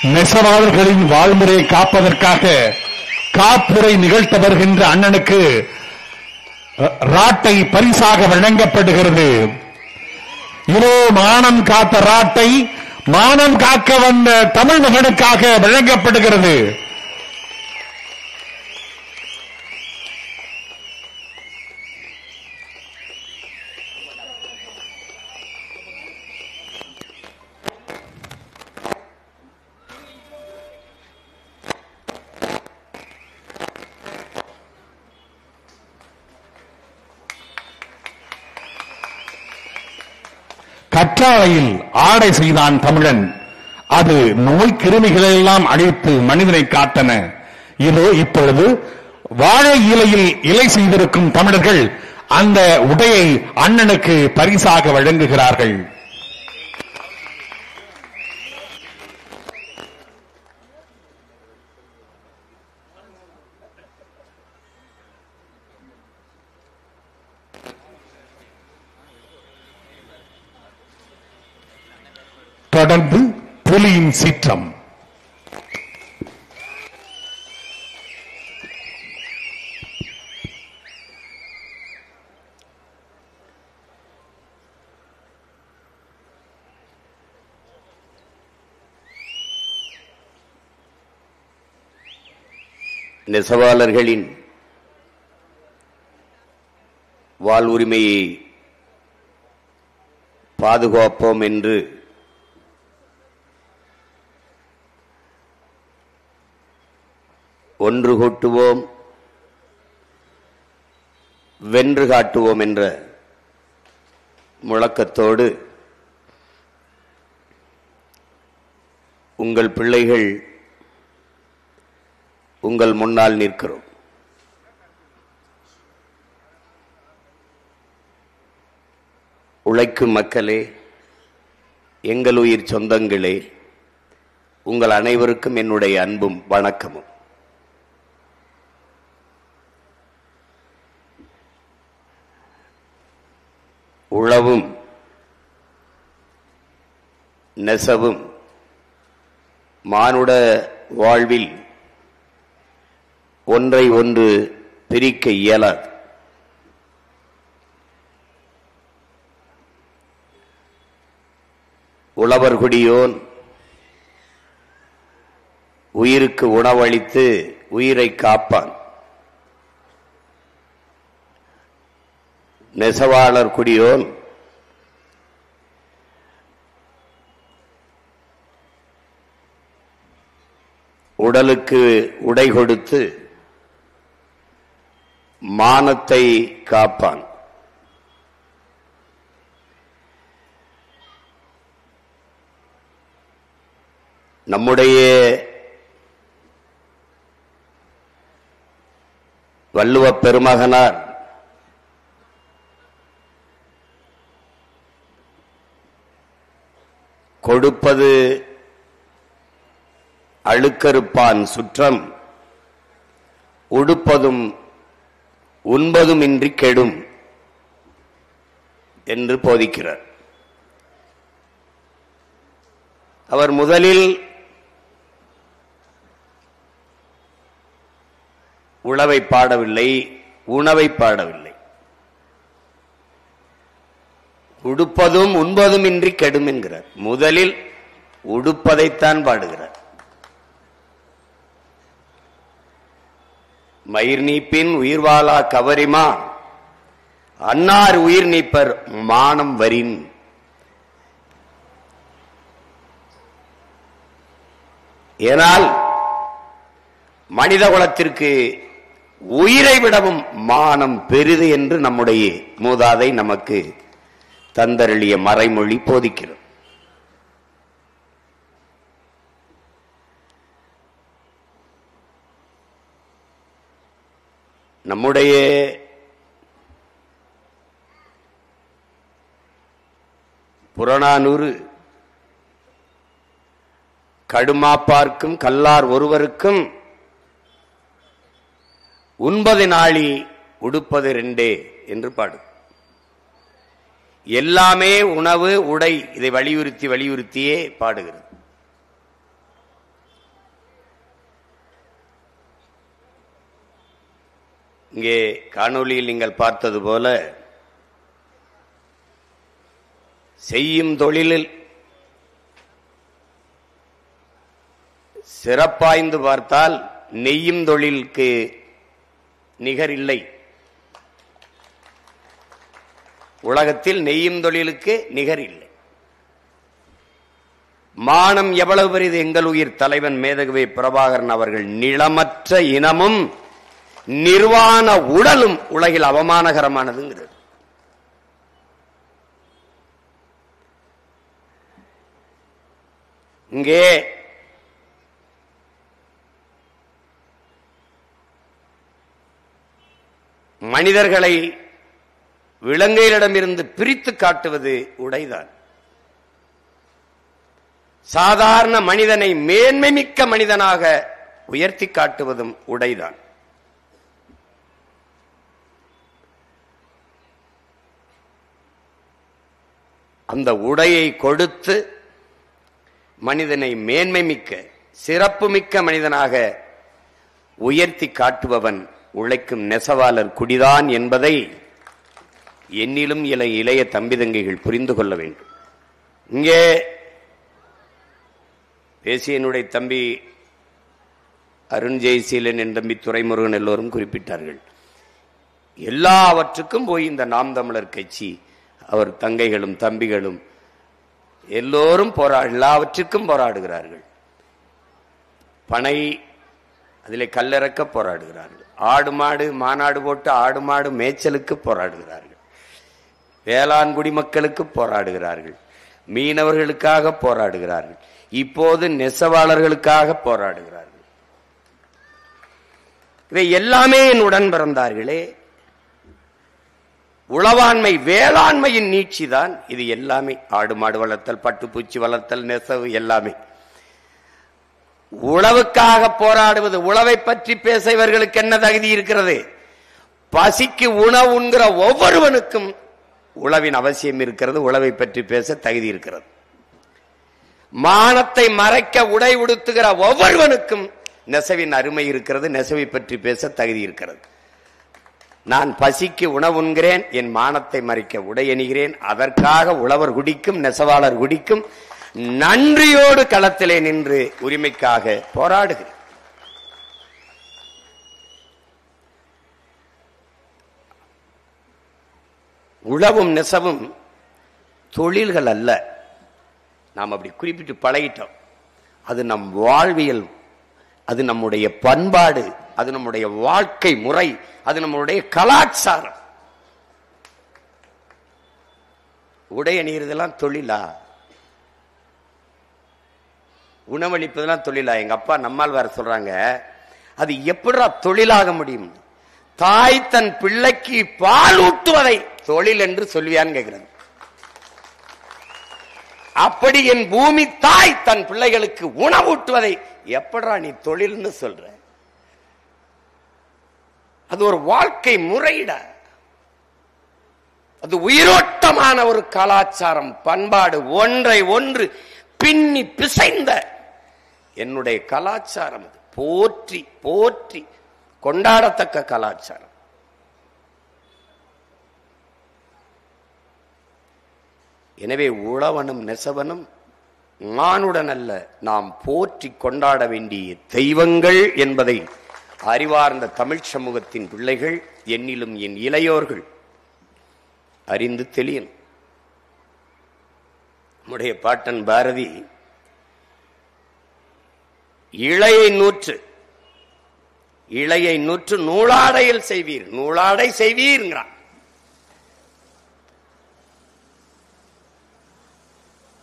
நெசவாளர்களின் வாழ்முறையை காப்பதற்காக காப்புரை நிகழ்த்த வருகின்ற அண்ணனுக்கு ராட்டை பரிசாக வழங்கப்படுகிறது. இதோ மானம் காத்த ராட்டை மானம் காக்க வந்த தமிழ் மகனுக்காக வழங்கப்படுகிறது. கற்றாழையில் ஆடை செய்தான் தமிழன். அது நோய் கிருமிகளெல்லாம் அழித்து மனிதனை காத்தன. இதோ இப்பொழுது வாழை இலையில் இலை செய்திருக்கும் தமிழர்கள் அந்த உடையை அண்ணனுக்கு பரிசாக வழங்குகிறார்கள். தொடர்ந்து புலியின் சீற்றம். நெசவாளர்களின் வாழ்வுரிமையை பாதுகாப்போம் என்று ஒன்று கூட்டுவோம் வென்று காட்டுவோம் என்ற முழக்கத்தோடு உங்கள் பிள்ளைகள் உங்கள் முன்னால் நிற்கிறோம். உழைக்கும் மக்களே, எங்கள் உயிர் சொந்தங்களே, உங்கள் அனைவருக்கும் என்னுடைய அன்பும் வணக்கமும். உழவும் நெசவும் மானுட வாழ்வில் ஒன்றை ஒன்று பிரிக்க இயலாது. உழவர்குடியோன் உயிருக்கு உணவளித்து உயிரை காப்பான். நெசவாளர் குடியோன் உடலுக்கு உடை கொடுத்து மானத்தை காப்பான். நம்முடைய வள்ளுவப் பெருமகனார் கொடுப்பது அழுக்கறுப்பான் சுற்றம், உடுப்பதும் உண்பதும் இன்றி கெடும் என்று போதிக்கிறார். அவர் முதலில் உழவை பாடவில்லை, உணவை பாடவில்லை. உடுப்பதும் உண்பதும் இன்றி கெடும் என்கிறார். முதலில் உடுப்பதைத்தான் பாடுகிறார். மயிர் நீப்பின் உயிர் வாழா கவரிமா அன்னார் உயிர் நீப்பர் மானம் வரின். ஏனால் மனித குலத்திற்கு உயிரை விடவும் மானம் பெரிது என்று நம்முடைய மூதாதை நமக்கு தந்தருளிய மறைமொழி போதிக்கிறது. நம்முடைய புறநானூறு கடுமாப்பார்க்கும் கல்லார் ஒருவருக்கும் உண்பது நாளி உடுப்பது ரெண்டே என்று பாடு. எல்லாமே உணவு உடை, இதை வலியுறுத்தியே பாடுகிறது. இங்கே காணொளியில் நீங்கள் பார்த்தது போல செய்யும் தொழிலில் சிறப்பாய்ந்து பார்த்தால் நெய்யும் தொழிலுக்கு நிகர் இல்லை. உலகத்தில் நெய்யும் தொழிலுக்கு நிகர் இல்லை. மானம் எவ்வளவு பெரியது! எங்கள் உயிர் தலைவன் மேதகவி பிரபாகரன் அவர்கள் நிலமற்ற இனமும் நிர்வாண உடலும் உலகில் அவமானகரமானதுங்கிறது. இங்கே மனிதர்களை விலங்குகளிடமிருந்து பிரித்து காட்டுவது உடைதான். சாதாரண மனிதனை மேன்மை மிக்க மனிதனாக உயர்த்தி காட்டுவதும் உடைதான். அந்த உடையை கொடுத்து மனிதனை மேன்மை மிக்க சிறப்பு மிக்க மனிதனாக உயர்த்தி காட்டுபவன் உழைக்கும் நெசவாளர் குடிதான் என்பதை என்னிலும் இளைய தம்பிதங்கைகள் புரிந்து கொள்ள வேண்டும். இங்கே தேசியனுடைய தம்பி அருண் ஜெயசீலன் என் தம்பி துரைமுருகன் எல்லோரும் குறிப்பிட்டார்கள். எல்லாவற்றுக்கும் போய் இந்த நாம் தமிழர் கட்சி அவர் தங்கைகளும் தம்பிகளும் எல்லோரும் எல்லாவற்றுக்கும் போராடுகிறார்கள். பனை அதிலே கல்லிறக்க போராடுகிறார்கள். ஆடு மாடு மாநாடு போட்டு ஆடு மாடு மேய்ச்சலுக்கு போராடுகிறார்கள். வேளாண் குடிமக்களுக்கு போராடுகிறார்கள். மீனவர்களுக்காக போராடுகிறார்கள். இப்போது நெசவாளர்களுக்காக போராடுகிறார்கள். இவை எல்லாமே என் உடன் பிறந்தார்களே. உளவாண்மை வேளாண்மையின் நீட்சிதான் இது எல்லாமே. ஆடு மாடு வளர்த்தல், பட்டுப்பூச்சி வளர்த்தல், நெசவு எல்லாமே. உழவுக்காக போராடுவது. உழவை பற்றி பேச இவர்களுக்கு என்ன தகுதி இருக்கிறது? பசிக்கு உணவு உண்கிற ஒவ்வொருவனுக்கும் உழவின் அவசியம் இருக்கிறது. உழவை பற்றி பேச தகுதி இருக்கிறது. மானத்தை மறைக்க உடை உடுத்துகிற ஒவ்வொருவனுக்கும் நெசவின் அருமை இருக்கிறது. நெசவை பற்றி பேச தகுதி இருக்கிறது. நான் பசிக்கு உணவு உண்கிறேன், என் மானத்தை மறைக்க உடை அணிகிறேன். அதற்காக உழவர் குடிக்கும் நெசவாளர் குடிக்கும் நன்றியோடு களத்திலே நின்று உரிமைக்காக போராடுகிறேன். உழவும் நெசவும் தொழில்கள் அல்ல. நாம் அப்படி குறிப்பிட்டு பழகிட்டோம். அது நம் வாழ்வியல், அது நம்முடைய பண்பாடு, அது நம்முடைய வாழ்க்கை முறை, அது நம்முடைய கலாச்சாரம். உடை அணிகிறதெல்லாம் தொழிலா? உணவளிப்பதெல்லாம் தொழிலா? எங்க அப்பா நம்மால் வேற சொல்றாங்க, அது எப்படிடா தொழிலாக முடியும்? தாய் தன் பிள்ளைக்கு பால் ஊட்டுவதை தொழில் என்று சொல்வியான்னு கேட்கிறது. அப்படி என் பூமி தாய் தன் பிள்ளைகளுக்கு உணவூட்டுவதை எப்படா நீ தொழில்னு சொல்ற? அது ஒரு வாழ்க்கை முறையிட, அது உயிரோட்டமான ஒரு கலாச்சாரம், பண்பாடு, ஒன்றை ஒன்று பின்னி பிசைந்த என்னுடைய கலாச்சாரம். அது போற்றி போற்றி கொண்டாடத்தக்க கலாச்சாரம். எனவே உழவனும் நெசவனும் மானுடன் அல்ல, நாம் போற்றி கொண்டாட வேண்டிய தெய்வங்கள் என்பதை அறிவார்ந்த தமிழ் சமூகத்தின் பிள்ளைகள், என்னிலும் என் இளையோர்கள் அறிந்து தெளியணும். நம்முடைய பாட்டன் பாரதி இளையை நூற்று நூலாடையில் செய்வீர், நூலாடை செய்வீர்ங்கிறான்.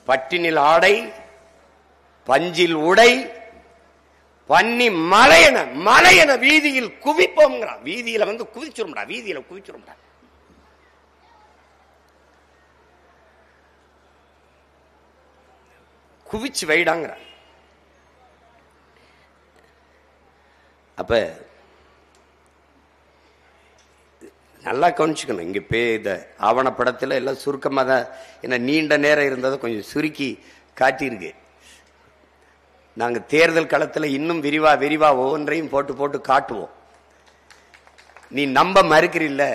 பட்டினில் ஆடை, பஞ்சில் உடை, பன்னி மலையென வீதியில் குவிப்போம்ங்கிறான். வீதியில வந்து குவிச்சிரும்டா, வீதியில குவிச்சிரும்டா. குவிச்சு வைடாங்கிறான். அப்ப நல்லா கவனிச்சுக்கணும். இங்க இந்த ஆவணப்படத்தில் எல்லாம் சுருக்கமாக தான், ஏன்னா நீண்ட நேரம் இருந்ததை கொஞ்சம் சுருக்கி காட்டியிருக்கு. நாங்கள் தேர்தல் களத்தில் இன்னும் விரிவா ஒவ்வொன்றையும் போட்டு காட்டுவோம். நீ நம்ப மறுக்கிறீல்ல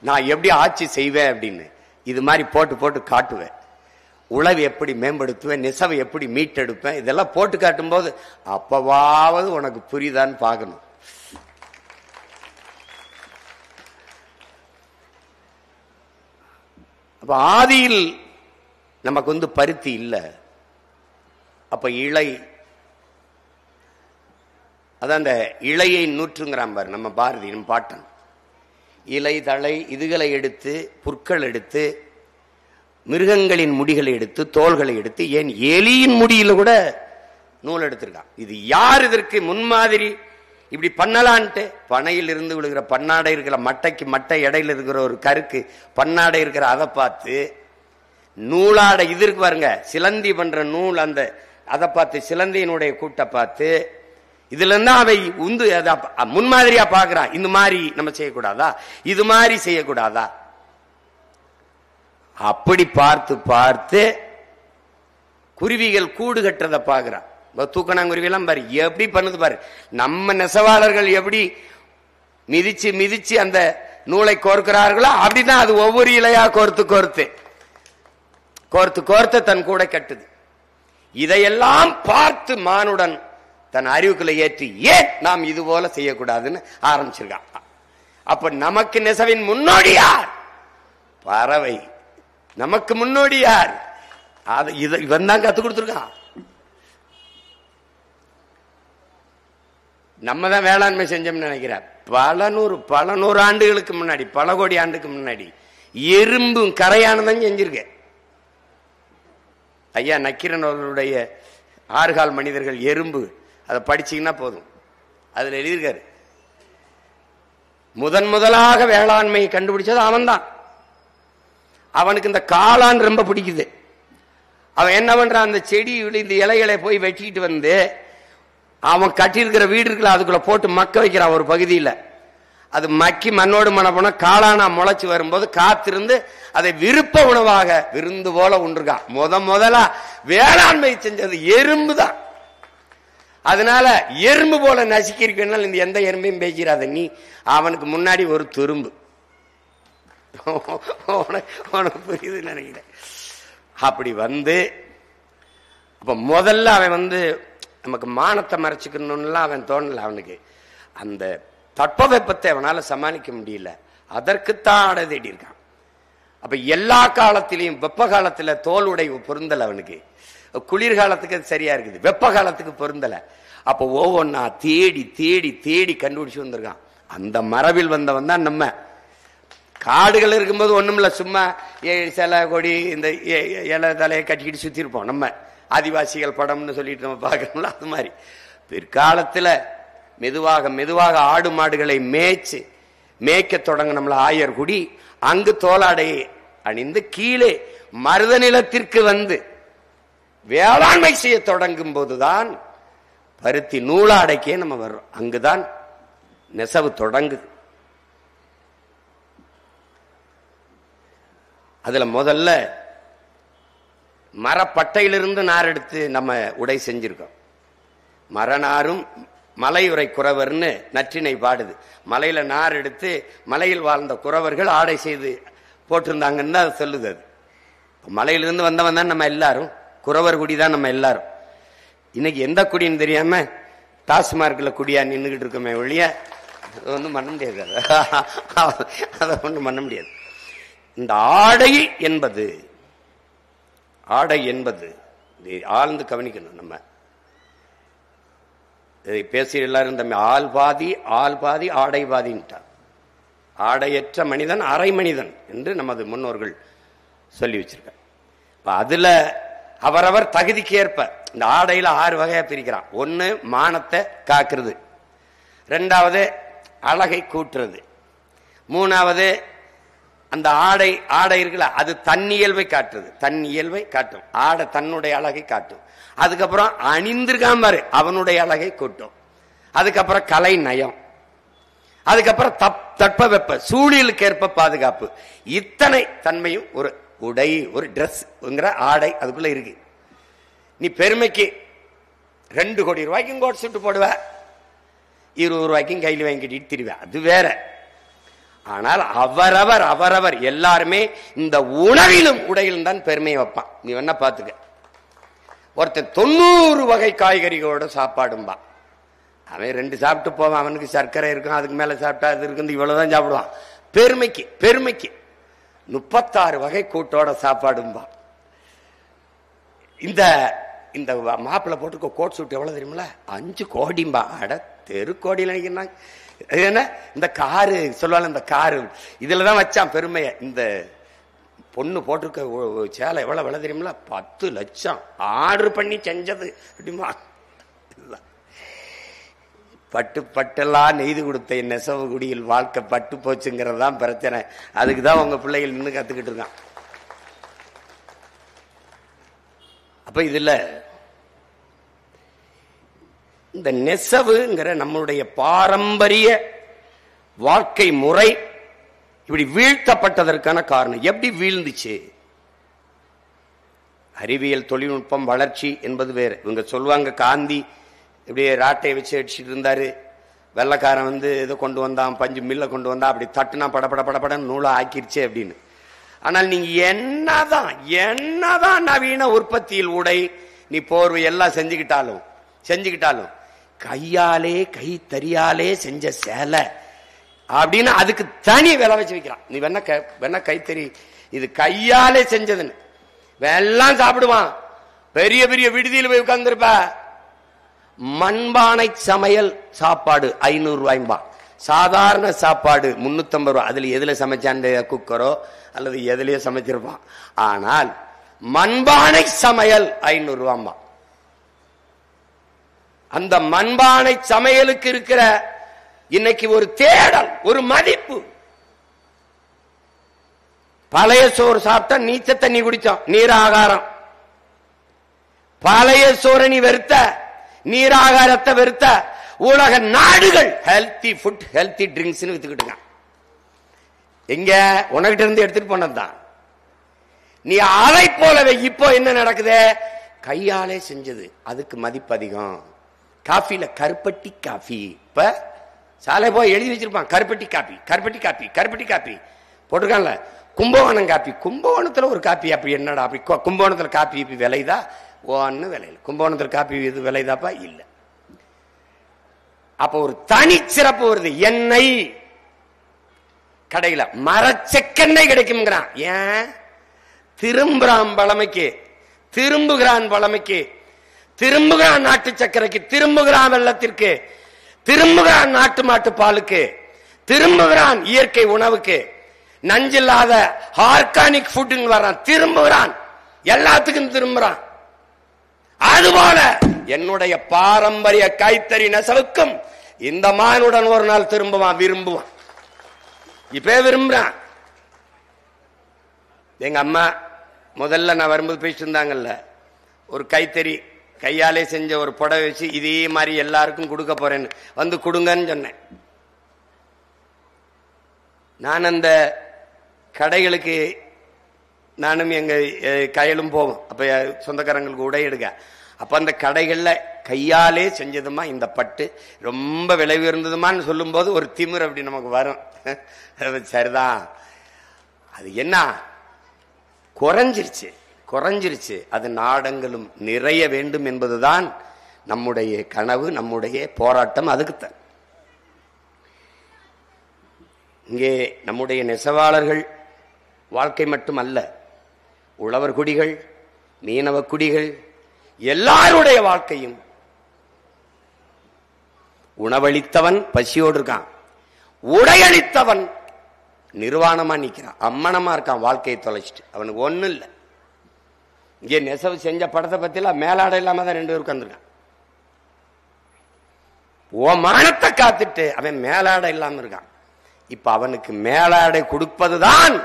நான் எப்படி ஆட்சி செய்வேன் அப்படின்னு. இது மாதிரி போட்டு போட்டு காட்டுவேன். உழவு எப்படி மேம்படுத்துவேன், நெசவை எப்படி மீட்டெடுப்பேன், இதெல்லாம் போட்டு காட்டும் போது அப்பவாவது உனக்கு புரியுதான்னு பார்க்கணும். அப்ப ஆதியில் நமக்கு பருத்தி இல்லை. அப்ப இலை, அதான் அந்த இலையை நூற்றுங்கிறான் பாரு நம்ம பாரதி, நம்ம பாட்டன். இலை தழை இதுகளை எடுத்து, புற்கள் எடுத்து, மிருகங்களின் முடிகளை எடுத்து, தோள்களை எடுத்து, ஏன் எலியின் முடியில கூட நூல் எடுத்திருக்கான். இது யார் இதற்கு முன்மாதிரி? இப்படி பண்ணலான்ட்டு பனையில் இருந்து விழுகிற பன்னாடை இருக்கிற மட்டைக்கு மட்டை இடையில இருக்கிற ஒரு கருக்கு பன்னாடை இருக்கிற அதை பார்த்து நூலாடை இது இருக்கு பாருங்க, சிலந்தி பண்ற நூல், அந்த அதை பார்த்து சிலந்தியினுடைய கூட்டை பார்த்து இதுல இருந்தா அவை முன்மாதிரியா பாக்குறான். இந்த மாதிரி நம்ம செய்யக்கூடாதா, இது மாதிரி செய்யக்கூடாதா? அப்படி பார்த்து பார்த்து குருவிகள் கூடு கட்டுறத பாக்குறான். தூக்கணாங்குருவி எல்லாம் பாரு எப்படி பண்ணுது பாரு. நம்ம நெசவாளர்கள் எப்படி மிதிச்சு மிதிச்சு அந்த நூலை கோர்க்கிறார்களோ அப்படிதான் அது ஒவ்வொரு இலையா கோர்த்து கோர்த்து கோர்த்து கோர்த்து தன் கூட கட்டுது. இதையெல்லாம் பார்த்து மானுடன் தன் அறிவுக்குள்ள ஏற்றி ஏன் நாம் இது போல செய்யக்கூடாதுன்னு ஆரம்பிச்சிருக்கான். அப்ப நமக்கு நெசவின் முன்னோடி யார்? பறவை. நமக்கு முன்னோடி யார்? இவன் தான் கத்து கொடுத்துருக்கான். நம்ம தான் வேளாண்மை செஞ்சோம்னு நினைக்கிறேன். பல நூறு ஆண்டுகளுக்கு முன்னாடி, பல கோடி ஆண்டுக்கு முன்னாடி எறும்பும் கரையானதான் செஞ்சிருக்க. ஐயா நக்கீரன் அவர்களுடைய 6 கால் மனிதர்கள் எறும்பு, அதை படிச்சீங்கன்னா போதும். அதுல எழுதியிருக்காரு, முதலாக வேளாண்மையை கண்டுபிடிச்சது அவன் தான். அவனுக்கு இந்த காளான் ரொம்ப பிடிக்குது. அவன் என்ன பண்றான், அந்த செடி இந்த இலைகளை போய் வெட்டிட்டு வந்து அவன் கட்டியிருக்கிற வீடு இருக்குல்ல அதுக்குள்ள போட்டு மக்க வைக்கிறான். ஒரு பகுதியில் அது மக்கி மண்ணோடு மண்ண போனா காளானா முளைச்சு வரும்போது காத்திருந்து அதை விருப்ப உணவாக விருந்து போல உண்டிருக்கான். முதலா வேளாண்மை செஞ்சது எறும்பு தான். அதனால எறும்பு போல நசுக்கிருக்கனால இந்த எந்த எறும்பையும் பேசிடாத நீ. அவனுக்கு முன்னாடி ஒரு துரும்பு. உனக்கு புரியுது நினைக்கிறேன். அப்படி அப்ப முதல்ல அவன் நமக்கு மானத்தை மறைச்சுக்கணும்லாம் அவன் தோணல. அவனுக்கு அந்த தட்பவெப்பத்தை அவனால சமாளிக்க முடியல. அதற்குத்தான் ஆடை தேடி இருக்கான். அப்ப எல்லா காலத்திலையும் வெப்ப காலத்துல தோல் உடை பொருந்தல அவனுக்கு, குளிர்காலத்துக்கு அது சரியா இருக்குது, வெப்ப காலத்துக்கு பொருந்தல. அப்ப ஒவ்வொன்னா தேடி தேடி தேடி கண்டுபிடிச்சு வந்திருக்கான். அந்த மரபில் வந்தவன் தான் நம்ம. காடுகள் இருக்கும்போது ஒண்ணுமில்ல, சும்மா சில கொடி இந்த இலை தலையை கட்டிக்கிட்டு சுத்தி இருப்போம். நம்ம ஆதிவாசிகள் படம்னு சொல்லிட்டு நம்ம பார்க்கணும்ல, அது மாதிரி பிற்காலத்துல மெதுவாக மெதுவாக ஆடு மாடுகளை மேய்க்க தொடங்கினோம்ல ஆயர்குடி. அங்கு தோலாடையை அணிந்து கீழே மருத நிலத்திற்கு வேளாண்மை செய்ய தொடங்கும் போதுதான் பருத்தி நூலாடைக்கே நம்ம வர்றோம். அங்குதான் நெசவு தொடங்குது. அதுல முதல்ல மரப்பட்டையிலிருந்து நார் எடுத்து நம்ம உடை செஞ்சிருக்கோம். மரநாரும் மலையுறை குறவர்னு நற்றினை பாடுது. மலையில நார் எடுத்து மலையில் வாழ்ந்த குறவர்கள் ஆடை செய்து போட்டிருந்தாங்கன்னு தான் அது சொல்லுது. அது மலையிலிருந்து வந்தவன் தான் நம்ம எல்லாரும், குறவர் குடி தான் நம்ம எல்லாரும். இன்னைக்கு எந்த குடின்னு தெரியாம டாஸ்மார்க்ல குடியா நின்றுகிட்டு இருக்கோமே ஒழிய ஒன்றும் பண்ண முடியாது. அதை ஒன்றும் பண்ண முடியாது. இந்த ஆடை என்பது ஆழ்ந்து கவனிக்கணும். நம்ம பேசி எல்லாரும் தம்பி ஆள் பாதி ஆடை பாதின்ட்டார். ஆடையற்ற மனிதன் அரை மனிதன் என்று நமது முன்னோர்கள் சொல்லி வச்சிருக்கார். அதுல அவரவர் தகுதிக்கு ஏற்ப இந்த ஆடையில 6 வகையா பிரிக்கிறான். 1 மானத்தை காக்குறது, 2வது அழகை கூட்டுறது, 3வது அந்த ஆடை இருக்குல்ல அது தன்னியல்பை காட்டுறது, தன்னியல்பை காட்டும். ஆடை தன்னுடைய அழகை காட்டும். அதுக்கப்புறம் அணிந்திருக்காம பாரு அவனுடைய அழகை கூட்டும். அதுக்கப்புறம் கலை நயம், அதுக்கப்புறம் தட்பவெப்ப சூழலுக்கு ஏற்ப பாதுகாப்பு. இத்தனை தன்மையும் ஒரு உடை, ஒரு டிரெஸ் ஆடை அதுக்குள்ள இருக்கு. நீ பெருமைக்கு 2 கோடி ரூபாய்க்கும் கோட் சுட்டு போடுவ, 20 ரூபாய்க்கும் கையில் வாங்கி கட்டிட்டு திரிவேன், அது வேற. ஆனால் அவரவர் எல்லாருமே இந்த உணவிலும் உடையிலும் தான் பெருமையை வைப்பான். நீ வேணா பாத்துக்க, ஒருத்தன் 90 வகை காய்கறிகளோட சாப்பாடும்பா, அவன் 2 சாப்பிட்டு போவான், அவனுக்கு சர்க்கரை இருக்கும், அதுக்கு மேல சாப்பிட்டா அது இருக்கு, இவ்வளவுதான் சாப்பிடுவான். பெருமைக்கு 36 வகை கூட்டோட சாப்பாடும்பா. இந்த இந்த மாப்பிள்ள போட்டுக்க கோட் சூட் எவ்வளவு தெரியுமில, 5 கோடிம்பா. அட தெரு கோடியில் நினைக்கிறாங்க. என்ன இந்த காரு சொல்லுவாங்க, இந்த காரு இதுலதான் வச்சான் பெருமையை. இந்த பொண்ணு போட்டிருக்க சேலை எவ்வளவு விலை தெரியுமில, 10 லட்சம் ஆர்டர் பண்ணி செஞ்சது அப்படிமா. பட்டெல்லாம் நெய்து கொடுத்த நெசவுகுடியில் வாழ்க்கை பட்டு போச்சுங்கிறது தான் பிரச்சனை. அதுக்குதான் உங்க பிள்ளைகள் நின்று கத்துக்கிட்டு இருக்கான். அப்ப இதுல இந்த நெசவுங்கிற நம்மளுடைய பாரம்பரிய வாழ்க்கை முறை இப்படி வீழ்த்தப்பட்டதற்கான காரணம் எப்படி வீழ்ந்துச்சு? அறிவியல் தொழில்நுட்பம் வளர்ச்சி என்பது வேறு. இவங்க சொல்லுவாங்க காந்தி இப்படியே ராட்டையை வச்சு அடிச்சுட்டு இருந்தாரு, வெள்ளக்காரன் வந்து இதை கொண்டு வந்தான், பஞ்சு மில்ல கொண்டு வந்தா, அப்படி தட்டுனா படப்படன்னு நூலா ஆக்கிருச்சு அப்படின்னு. ஆனால் நீங்க என்னதான் நவீன உற்பத்தியில் உடை நீ போர்வை எல்லாம் செஞ்சுக்கிட்டாலும் கையாலே கைத்தறியாலே செஞ்ச சேலை அப்படின்னு அதுக்கு தனி விலை வச்சு வைக்கிறான். நீ வேணா கைத்தறி இது கையாலே செஞ்சதுன்னு எல்லாம் சாப்பிடுவான். பெரிய பெரிய விடுதியில் போய் உட்கார்ந்துருப்ப, மண்பானை சமையல் சாப்பாடு 500 ரூபாய்பா, சாதாரண சாப்பாடு 350 ரூபாய். அதுல எதுல சமைச்சான், குக்கரோ அல்லது எதுலயோ சமைச்சிருப்பான். ஆனால் மண்பானை சமையல் 500 ரூபாய்பா. அந்த மண்பானை சமையலுக்கு இருக்கிற இன்னைக்கு ஒரு தேடல், ஒரு மதிப்பு. பழைய சோறு சாப்பிட்டா நீச்ச தண்ணி குடிச்சோம், நீராகாரம். பழைய சோறு நீ வெறுத்த, நீராகாரத்தை வெறுத்த உலக நாடுகள் ஹெல்தி ஃபுட் ஹெல்தி ட்ரிங்க்ஸ் வித்துக்கிட்டு எங்க உனகிட்ட இருந்து எடுத்துட்டு போனதுதான். நீ அதை போலவே இப்போ என்ன நடக்குது, கையாலே செஞ்சது அதுக்கு மதிப்பு அதிகம். காஃபில கருப்பட்டி காஃபி, இப்ப சாலை போய் எழுதி வச்சிருப்பான், கருப்பட்டி காப்பி போட்டிருக்கான்ல. கும்பகோணம் காப்பி, கும்பகோணத்துல ஒரு காப்பி, அப்படி என்னடா அப்படி கும்பகோணத்துல காப்பி விலைதா? ஒன்னு விலையில. கும்பகோணத்துல காப்பி இது விலைதாப்பா? இல்ல. அப்ப ஒரு தனி சிறப்பு வருது. எண்ணெய் கடையில மரச்செக்கெண்ணெய் கிடைக்கும்ங்கிறான். ஏன் திரும்புகிறான் பழமைக்கு, திரும்புகிறான் நாட்டு சக்கரைக்கு, திரும்புகிறான் வெள்ளத்திற்கு, திரும்புகிறான் நாட்டு மாட்டு பாலுக்கு, திரும்புகிறான் இயற்கை உணவுக்கு, நஞ்சில்லாத ஆர்கானிக் ஃபுட்டுன்னு வர்றான், திரும்புகிறான், எல்லாத்துக்கும் திரும்புறான். அதுபோல என்னுடைய பாரம்பரிய கைத்தறி நெசவுக்கும் இந்த மானுடன் ஒரு நாள் திரும்புவான், விரும்புவான். இப்ப விரும்புறான். எங்க அம்மா முதல்ல நான் வரும்போது பேசிட்டு இருந்தாங்கல்ல, ஒரு கைத்தறி கையாலே செஞ்ச ஒரு புடவை வச்சு இதே மாதிரி எல்லாருக்கும் கொடுக்க போறேன்னு வந்து கொடுங்கன்னு சொன்னேன். நான் அந்த கடைகளுக்கு நானும் எங்க கையிலும் போவோம், அப்ப சொந்தக்காரங்களுக்கு உடை எடுக்க. அப்ப அந்த கடைகள்ல கையாலே செஞ்சதுமா இந்த பட்டு ரொம்ப விலை உயர்ந்ததுமான்னு சொல்லும் போது ஒரு திமிர் அப்படி நமக்கு வரும். சரிதான், அது என்ன குறைஞ்சிருச்சு. அது நாடங்களும் நிறைய வேண்டும் என்பதுதான் நம்முடைய கனவு, நம்முடைய போராட்டம். அதுக்குத்தான் இங்கே நம்முடைய நெசவாளர்கள் வாழ்க்கை மட்டும் அல்ல, உழவர் குடிகள், மீனவ குடிகள் எல்லாருடைய வாழ்க்கையும். உணவளித்தவன் பசியோடு இருக்கான், உடையளித்தவன் நிர்வாணமா நிக்கிறான், அம்மனமா இருக்கான், வாழ்க்கையை தொலைச்சிட்டு. அவனுக்கு ஒண்ணும் இல்லை. இங்கே நெசவு செஞ்ச படத்தை பத்தில மேலாடை இல்லாம தான் 2 பேர் உட்கார்ந்துருக்கான். ஓ மானத்தை காத்துட்டு அவன் மேலாடை இல்லாம இருக்கான். இப்ப அவனுக்கு மேலாடை கொடுப்பதுதான்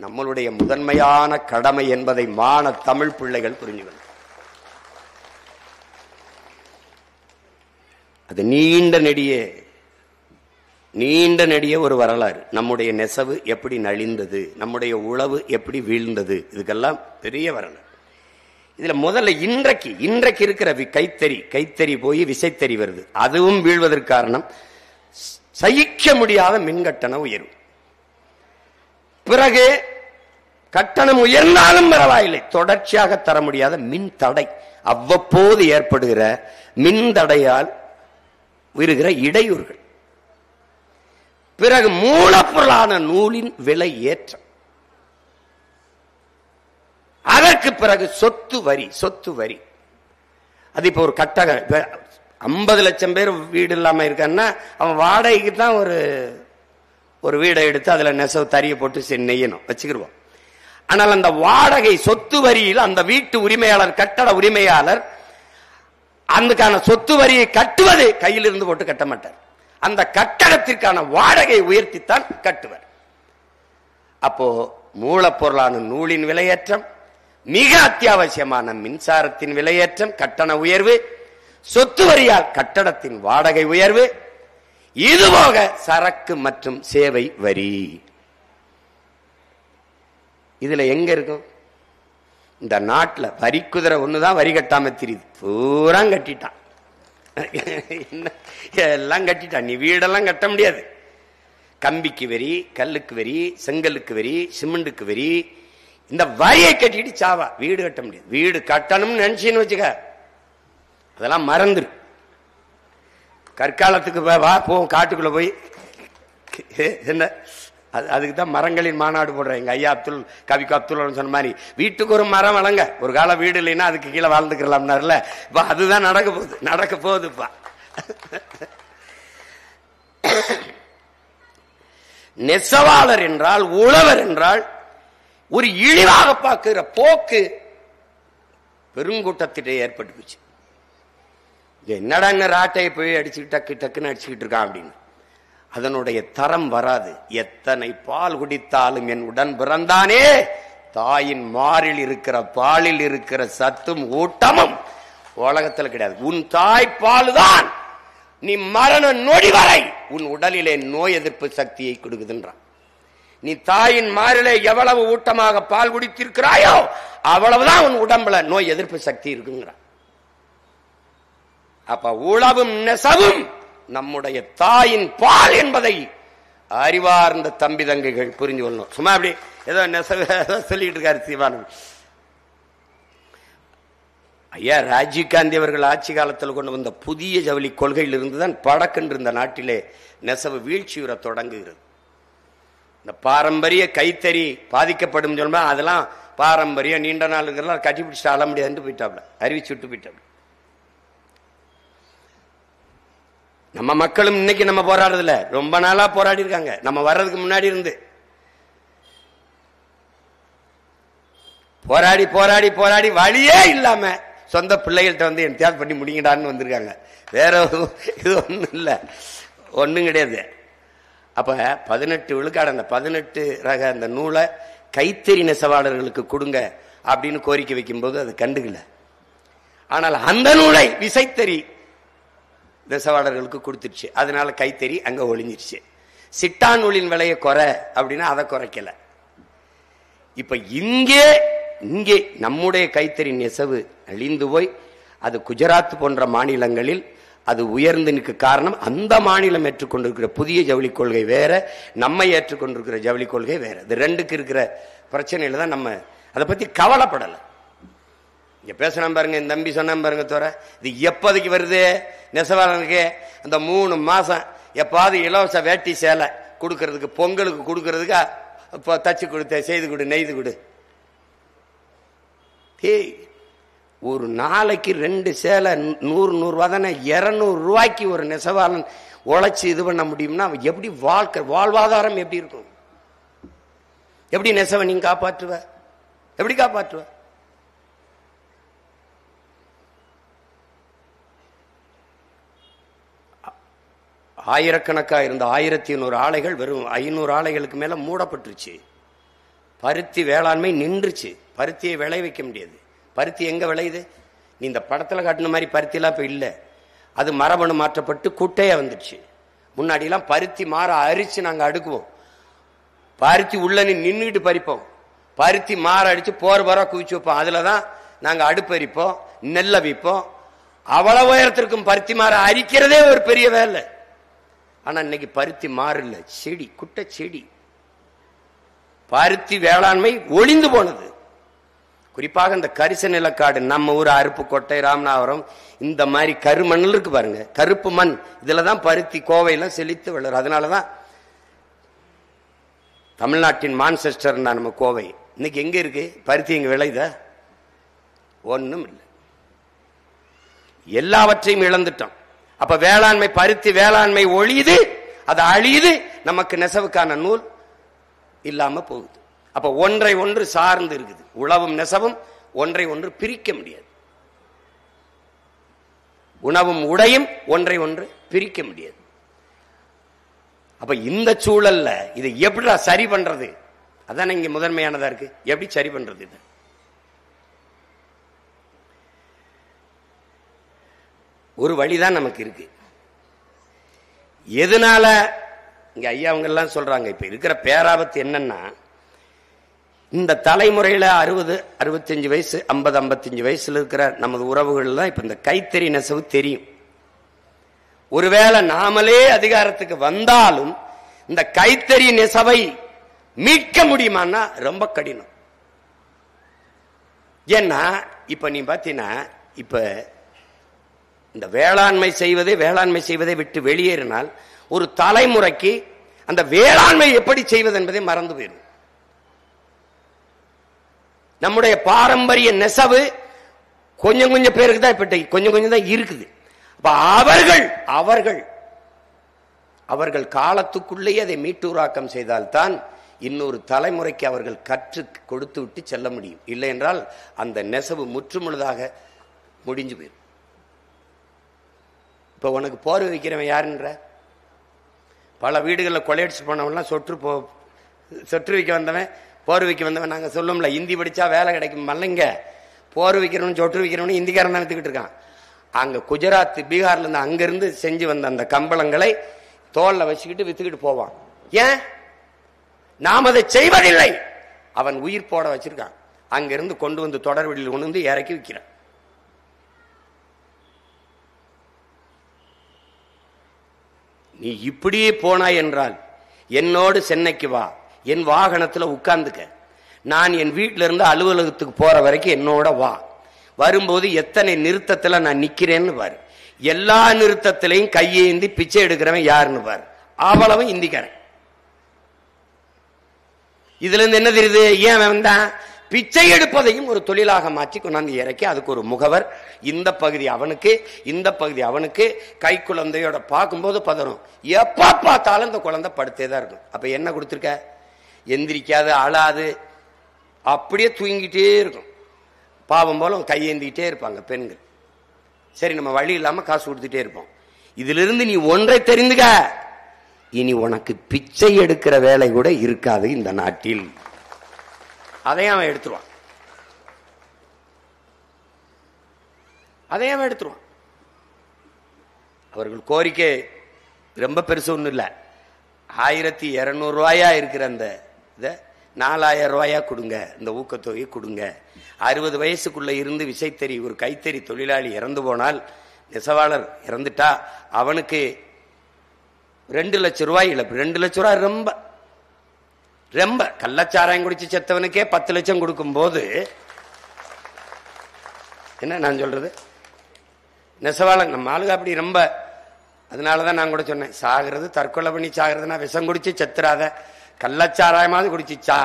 நம்மளுடைய முதன்மையான கடமை என்பதை மான தமிழ் பிள்ளைகள் புரிஞ்சுக்கணும். அது நீண்ட நெடிய ஒரு வரலாறு. நம்முடைய நெசவு எப்படி நலிந்தது, நம்முடைய உழவு எப்படி வீழ்ந்தது, இதுக்கெல்லாம் பெரிய வரலாறு. இதுல முதல்ல இன்றைக்கு இருக்கிற கைத்தறி போய் விசைத்தறி வருது. அதுவும் வீழ்வதற்கு காரணம் சகிக்க முடியாத மின்கட்டண உயர்வு. பிறகு கட்டணம் உயர்ந்தாலும் பரவாயில்லை, தொடர்ச்சியாக தர முடியாத மின் தடை, அவ்வப்போது ஏற்படுகிற மின் தடையால் உயர்கிற இடையூறுகள். பிறகு மூலப்பொருளான நூலின் விலை ஏற்றம். அதற்கு பிறகு சொத்து வரி. அது இப்ப ஒரு கட்டக 50 லட்சம் பேர் வீடு இல்லாம இருக்கான்னா அவன் வாடகைக்கு தான் ஒரு வீடை எடுத்து அதுல நெசவு தறியை போட்டு நெய்யணும் வச்சுக்கிடுவோம். ஆனால் அந்த வாடகை சொத்து வரியில் அந்த வீட்டு உரிமையாளர், கட்டட உரிமையாளர் அதுக்கான சொத்து வரியை கட்டுவது கையில் இருந்து போட்டு கட்ட மாட்டார். அந்த கட்டடத்திற்கான வாடகை உயர்த்தித்தான் கட்டுவார். அப்போ மூலப்பொருளான நூலின் விலையேற்றம், மிக அத்தியாவசியமான மின்சாரத்தின் விலையேற்றம், கட்டண உயர்வு, சொத்து வரியால் கட்டடத்தின் வாடகை உயர்வு, இதுபோக சரக்கு மற்றும் சேவை வரி. இதுல எங்க இருக்கும்? இந்த நாட்டில் வரி குதிரை ஒண்ணுதான் வரி கட்டாம தெரியுது, பூரா கட்டிட்டான், எல்லாம் கட்டிட்டான். நீ வீடெல்லாம் கட்ட முடியாது. கம்பிக்கு வரி, கல்லுக்கு வரி, செங்கலுக்கு வரி, சிமெண்ட்டுக்கு வரி, இந்த வரியை கட்டிட்டு சாவா. வீடு கட்ட முடியாது. வீடு கட்டணும்னு நினைச்சுன்னு வச்சுக்க, அதெல்லாம் மறந்துரு. கற்காலத்துக்கு வா, போவோம் காட்டுக்குள்ள போய் என்ன, அதுக்கு தான் மரங்களின் மாநாடு போடுறேன். எங்க ஐயா கவிக்கு அப்துல் சொன்ன மாதிரி வீட்டுக்கு ஒரு மரம் வளங்க. ஒரு காலம் வீடு இல்லைன்னா அதுக்கு கீழே வாழ்ந்துக்கலாம்னார்ல, அதுதான் நடக்க போகுதுப்பா. நெசவாளர் என்றால், உழவர் என்றால் ஒரு இழிவாக பார்க்கிற போக்கு பெருங்கூட்டத்திலே ஏற்பட்டு போச்சு. என்னடா ராட்டையை போய் அடிச்சுட்டு டக்குன்னு அடிச்சுக்கிட்டு இருக்கான் அப்படின்னு. அதனுடைய தரம் வராது. எத்தனை பால் குடித்தாலும் என் உடன் பிறந்தானே, தாயின் மாறில் இருக்கிற பாலில் இருக்கிற சத்தும் ஊட்டமும் உலகத்தில் கிடையாது. உன் தாய் பாலுதான் நீ மரண நொடி வரை உன் உடலிலே நோய் எதிர்ப்பு சக்தியை கொடுக்குதுன்றான். நீ தாயின் மாறிலே எவ்வளவு ஊட்டமாக பால் குடித்திருக்கிறாயோ அவ்வளவுதான் உன் உடம்புல நோய் எதிர்ப்பு சக்தி இருக்குங்கிறான். அப்ப உழவும் நெசவும் நம்முடைய தாயின் பால் என்பதை அறிவார்ந்த தம்பி தங்கைகள் புரிஞ்சு கொள்ளணும். சும்மா அப்படி ஏதோ நெசவு சொல்லிட்டு இருக்காரு சிவானந்த் ஐயா. ராஜீவ்காந்தி அவர்கள் ஆட்சி காலத்தில் கொண்டு வந்த புதிய ஜவுளி கொள்கையில் இருந்துதான் படக்கென்று இந்த நாட்டிலே நெசவு வீழ்ச்சியுற தொடங்குகிறது. இந்த பாரம்பரிய கைத்தறி பாதிக்கப்படும் சொல்லுமா, அதெல்லாம் பாரம்பரிய நீண்ட நாளுங்கிறலாம் கட்டி பிடிச்சிட்டு ஆள முடியாதுன்னு போயிட்டாப்ல, அறிவிச்சு விட்டு போயிட்டாப்ல. நம்ம மக்களும் இன்னைக்கு நம்ம போராடுறதுல ரொம்ப நாளா போராடி இருக்காங்க. நம்ம வர்றதுக்கு முன்னாடி இருந்து போராடி போராடி போராடி வழியே இல்லாம சொந்த பிள்ளைகள்கிட்ட வந்து என் தியாகம் பண்ணி முடிங்கடான்னு வந்திருக்காங்க. வேற இது ஒண்ணும் இல்ல, ஒண்ணும் கிடையாது. அப்ப 18 விழுக்காடு அந்த 18 ரக அந்த நூலை கைத்தறி நெசவாளர்களுக்கு கொடுங்க அப்படின்னு கோரிக்கை வைக்கும் போது அது கண்டுகல. ஆனால் அந்த நூலை விசைத்தறி நெசவாளர்களுக்கு கொடுத்துருச்சு. அதனால கைத்தறி அங்க ஒளிஞ்சிருச்சு. சிட்டா நூலின் விலையை குறை அப்படின்னா அதை குறைக்கல. இப்ப இங்கே நம்முடைய கைத்தறி நெசவு அழிந்து போய் அது குஜராத் போன்ற மாநிலங்களில் அது உயர்ந்து நிற்க காரணம் அந்த மாநிலம் ஏற்றுக்கொண்டிருக்கிற புதிய ஜவுளி கொள்கை வேற, நம்ம ஏற்றுக்கொண்டிருக்கிற ஜவுளி கொள்கை வேற. இது ரெண்டுக்கு இருக்கிற பிரச்சனையில தான் நம்ம அதை பத்தி கவலைப்படலை. இங்க பேசினா பாருங்க, இந்த தம்பி சொன்ன பாருங்க தோற, இது எப்போதைக்கு வருது நெசவாளனுக்கு? அந்த 3 மாசம் எப்பாவது இலவச வேட்டி சேலை கொடுக்கறதுக்கு, பொங்கலுக்கு கொடுக்கறதுக்கு இப்போ தச்சு கொடுத்த, செய்து கொடு, நெய்து கொடு. ஒரு நாளைக்கு 2 சேலை 100 ரூபா தானே, 200 ரூபாய்க்கு ஒரு நெசவாளன் உழைச்சி இது பண்ண முடியும்னா எப்படி வாழ்வாதாரம் எப்படி இருக்கும்? எப்படி நெசவை நீங்க காப்பாற்றுவ? எப்படி காப்பாற்றுவ? ஆயிரக்கணக்கா இருந்த 1100 ஆலைகள் வெறும் 500 ஆலைகளுக்கு மேல மூடப்பட்டுருச்சு. பருத்தி வேளாண்மை நின்றுச்சு. பருத்தியை விளைவிக்க முடியாது. பருத்தி எங்க விளையுது? நீ இந்த படத்துல காட்டின மாதிரி பருத்தி எல்லாம் இப்ப இல்ல. அது மரபணு மாற்றப்பட்டு குட்டையா வந்துடுச்சு. முன்னாடி எல்லாம் பருத்தி மாற அரிச்சு நாங்க அடுக்குவோம். பருத்தி உள்ள நின்றுட்டு பறிப்போம். பருத்தி மாற அடிச்சு போற குவிச்சு வைப்போம். அதுலதான் நாங்க அடுப்பெரிப்போம், நெல்ல விப்போம். அவ்வளவு உயரத்திற்கும் பருத்தி மாற அரிக்கிறதே ஒரு பெரிய வேலை. ஆனா இன்னைக்கு பருத்தி மாறல, செடி, குட்டை செடி. பருத்தி வேளாண்மை ஒளிந்து போனது. குறிப்பாக இந்த கரிச நிலக்காடு, நம்ம ஊர் அருப்புக்கோட்டை, ராமநாதபுரம், இந்த மாதிரி கருமண்ணில் இருக்கு பாருங்க, கருப்பு மண், இதுலதான் பருத்தி கோவையெல்லாம் செழித்து வளரும். அதனாலதான் தமிழ்நாட்டின் மான்செஸ்டர் நம்ம கோவை. இன்னைக்கு எங்க இருக்கு பருத்தி? எங்க விளையுதா? ஒண்ணும் இல்லை. எல்லாவற்றையும் இழந்துட்டோம். அப்ப வேளாண்மை, பருத்தி வேளாண்மை ஒழியுது, அது அழியுது, நமக்கு நெசவுக்கான நூல் இல்லாம போகுது. அப்ப ஒன்றை ஒன்று சார்ந்து இருக்குது. உழவும் நெசவும் ஒன்றை ஒன்று பிரிக்க முடியாது. உணவும் உடையும் ஒன்றை ஒன்று பிரிக்க முடியாது. அப்ப இந்த சூழல்ல இதை எப்படி சரி பண்றது? அதான் இங்க முதன்மையானதா இருக்கு. எப்படி சரி பண்றது? இது ஒரு வழிதான் நமக்கு இருக்கு. எதனால இங்க ஐயா அவங்க எல்லாம் சொல்றாங்க, இப்ப இருக்கிற பேராபத்து என்னன்னா, இந்த தலைமுறையில 60, 65 வயசு, 50, 55 வயசுல இருக்கிற நமது உறவுகள் தான் இப்ப இந்த கைத்தறி நெசவு தெரியும். ஒருவேளை நாமளே அதிகாரத்துக்கு வந்தாலும் இந்த கைத்தறி நெசவை மீட்க முடியுமான்னா ரொம்ப கடினம். ஏன்னா இப்ப நீ பாத்தீங்கன்னா, இப்ப இந்த வேளாண்மை செய்வதை விட்டு வெளியேறினால் ஒரு தலைமுறைக்கு அந்த வேளாண்மை எப்படி செய்வது என்பதை மறந்து போயிடும். நம்முடைய பாரம்பரிய நெசவு கொஞ்சம் கொஞ்சம் பேருக்கு தான் இப்ப கொஞ்சம் கொஞ்சம் தான் இருக்குது. அப்ப அவர்கள் காலத்துக்குள்ளேயே அதை மீட்டூராக்கம் செய்தால்தான் இன்னொரு தலைமுறைக்கு அவர்கள் கற்று கொடுத்து விட்டு செல்ல முடியும். இல்லை என்றால் அந்த நெசவு முற்றுமுழுதாக முடிஞ்சு போயிடும். இப்ப உனக்கு போர்வை வைக்கிறவன் யாருன்ற? பல வீடுகளில் கொள்ளையடிச்சு போனவன்லாம் சொற்று வைக்க வந்தவன், போர்வை வைக்க வந்தவன். நாங்க சொல்லும்ல, இந்தி படிச்சா வேலை கிடைக்கும் மல்லைங்க. போர்வை வைக்கிறவன், சொற்று வைக்கிறவனு இந்திக்காரன் நினைத்துக்கிட்டு இருக்கான். அங்க குஜராத், பீகார்ல இருந்து அங்கிருந்து செஞ்சு வந்த அந்த கம்பளங்களை தோல்ல வச்சுக்கிட்டு வித்துக்கிட்டு போவான். ஏன்? நாம் அதை செய்வதில்லை. அவன் உயிர் போட வச்சிருக்கான். அங்கிருந்து கொண்டு வந்து தொடர்வெளியில் கொண்டு வந்து இறக்கி வைக்கிறான். நீ இப்படியே போனாய் என்றால் என்னோடு சென்னைக்கு வா, என் வாகனத்துல உட்கார்ந்துக்க. நான் என் வீட்டில இருந்து அலுவலகத்துக்கு போற வரைக்கும் என்னோட வா. வரும்போது எத்தனை நிறுத்தத்துல நான் நிக்கிறேன்னு பாரு. எல்லா நிறுத்தத்திலையும் கையேந்தி பிச்சை எடுக்கிறவன் யாருன்னு பாரு. அவ்வளவும் இந்திக்காரன். இதுல இருந்து என்ன தெரியுது? ஏன் வந்தான்? பிச்சை எடுப்பதையும் ஒரு தொழிலாக மாற்றி கொண்டாந்து இறக்கி அதுக்கு ஒரு முகவர், இந்த பகுதி அவனுக்கு, இந்த பகுதி அவனுக்கு. கை குழந்தையோட பார்க்கும்போது பதறும். எப்ப பார்த்தாலும் இந்த குழந்தை படுத்தே தான் இருக்கும். அப்ப என்ன கொடுத்துருக்க? எந்திரிக்காது, அழாது, அப்படியே தூங்கிட்டே இருக்கும். பாவம் போல கையேந்திக்கிட்டே இருப்பாங்க பெண்கள். சரி, நம்ம வழி இல்லாம காசு கொடுத்துட்டே இருப்போம். இதுல இருந்து நீ ஒன்றை தெரிந்துக்க, இனி உனக்கு பிச்சை எடுக்கிற வேலை கூட இருக்காது இந்த நாட்டில். அதையும் அவன் எடுத்துருவான். அவர்கள் கோரிக்கை ரொம்ப பெருசு ஒன்றும் இல்லை. 1200 ரூபாயா இருக்கிற அந்த 4000 ரூபாயா கொடுங்க, இந்த ஊக்கத்தொகை கொடுங்க. 60 வயசுக்குள்ள இருந்து விசைத்தறி ஒரு கைத்தறி தொழிலாளி இறந்து போனால், நெசவாளர் இறந்துட்டா, அவனுக்கு 2 லட்சம் ரூபாய் இழப்பு. 2 லட்சம் ரூபாய் ரொம்ப ரொம்ப. கள்ளச்சாராயம் குடிச்சு செத்தவனுக்கே 10 லட்சம் கொடுக்கும் போது என்ன நான் சொல்றது? நெசவாளன் நம்ம ஆளுக அப்படி ரொம்ப. அதனாலதான் நான் கூட சொன்னேன், சாகிறது தற்கொலை பண்ணி சாகிறதுனா விஷம் குடிச்சு செத்துறாத, கள்ளச்சாராயமாவது குடிச்சிச்சா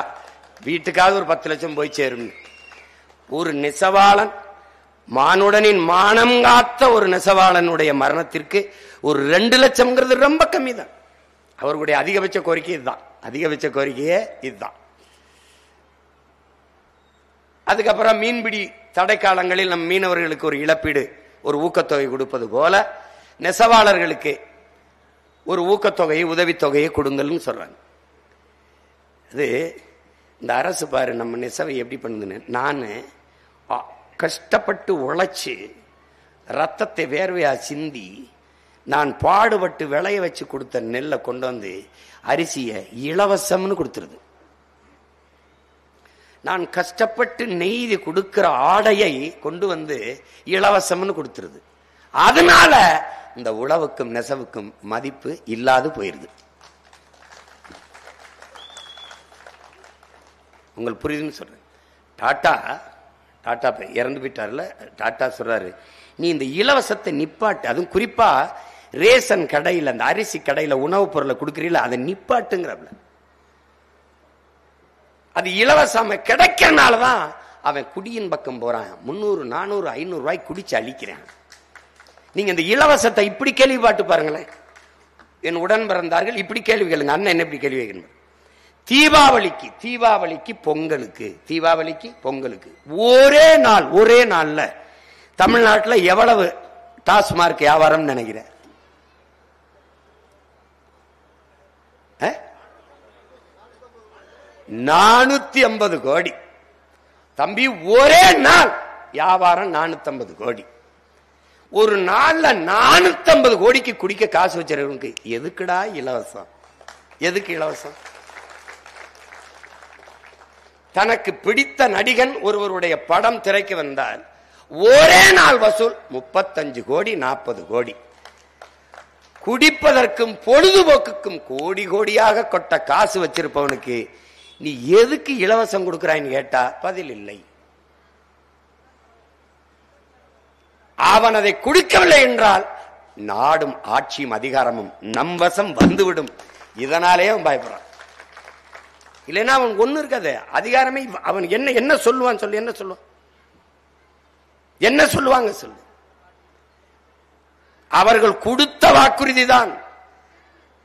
வீட்டுக்காவது ஒரு 10 லட்சம் போய் சேரும். ஒரு நெசவாளன், மானுடனின் மானம் காத்த ஒரு நெசவாளனுடைய மரணத்திற்கு ஒரு 2 லட்சம்ங்கிறது ரொம்ப கம்மி தான். அவர்களுடைய அதிகபட்ச கோரிக்கை இதுதான். அதிகபட்ச கோரிக்கையே இதுதான். அதுக்கப்புறம் மீன்பிடி தடை காலங்களில் நம் மீனவர்களுக்கு ஒரு இழப்பீடு, ஒரு ஊக்கத்தொகை கொடுப்பது போல நெசவாளர்களுக்கு ஒரு ஊக்கத்தொகையை, உதவித்தொகையை கொடுங்கள்னு சொல்றாங்க. அது இந்த அரசு பாரு நம்ம நெசவை எப்படி பண்ணுதுன்னு. நான் கஷ்டப்பட்டு உழைச்சு ரத்தத்தை வேர்வையா சிந்தி நான் பாடுபட்டு விளைய வச்சு கொடுத்த நெல்லை கொண்டு வந்து அரிசியை இலவசம்னு கொடுத்துருது. நான் கஷ்டப்பட்டு நெய்து கொடுக்கிற ஆடையை கொண்டு வந்து இலவசம்னு கொடுத்துருது. அதனால இந்த உழவுக்கும் நெசவுக்கும் மதிப்பு இல்லாது போயிருது. உங்களுக்கு புரியுதுன்னு சொல்றேன். டாடா இறந்து போயிட்டார்ல, டாடா சொல்றாரு, நீ இந்த இலவசத்தை நிப்பாட்டு, அதுவும் குறிப்பா ரேஷன் கடையில் அந்த அரிசி கடையில உணவுப் பொருளை கொடுக்கறீங்களா, அதை நிப்பாட்டுங்கிறப்ப. அது இலவசம் கிடைக்கிறனாலதான் அவன் குடியின் பக்கம் போறான். 300, 400, 500 ரூபாய் குடிச்சு அழிக்கிறான். நீங்க இந்த இலவசத்தை இப்படி கேள்விப்பாட்டு பாருங்களேன். என் உடன் பிறந்தார்கள் இப்படி கேள்வி கேளுங்க. அண்ணன் என்ன இப்படி கேள்வி கேட்கணும்? தீபாவளிக்கு பொங்கலுக்கு ஒரே நாள்ல தமிழ்நாட்டில் எவ்வளவு டாஸ்மார்க் வியாபாரம் நினைக்கிறேன்? 450 கோடி. தம்பி, ஒரே நாள் வியாபாரம் 450 கோடி. ஒரு நாள்ல 450 கோடிக்கு குடிக்க காசு வச்சிருக்கவனுக்கு எதுக்குடா இலவசம்? எதுக்கு இலவசம்? தனக்கு பிடித்த நடிகன் ஒருவருடைய படம் திரைக்கு வந்தால் ஒரே நாள் வசூல் 35 கோடி 40 கோடி. குடிப்பதற்கும் பொழுதுபோக்குக்கும் கோடி கோடியாக கொட்ட காசு வச்சிருப்பவனுக்கு நீ எதுக்கு இலவசம் கொடுக்கிறான்னு கேட்டா பதில் இல்லை. அவன் அதை கொடுக்கவில்லை என்றால் நாடும் ஆட்சியும் அதிகாரமும் நம் வசம் வந்துவிடும். இதனாலே அவன் பயப்படுறான். இல்லைன்னா அவன் ஒண்ணு இருக்காது, அதிகாரமே. அவன் என்ன சொல்லுவான் சொல்லு, என்ன சொல்லுவாங்க சொல்லு. அவர்கள் கொடுத்த வாக்குறுதி தான்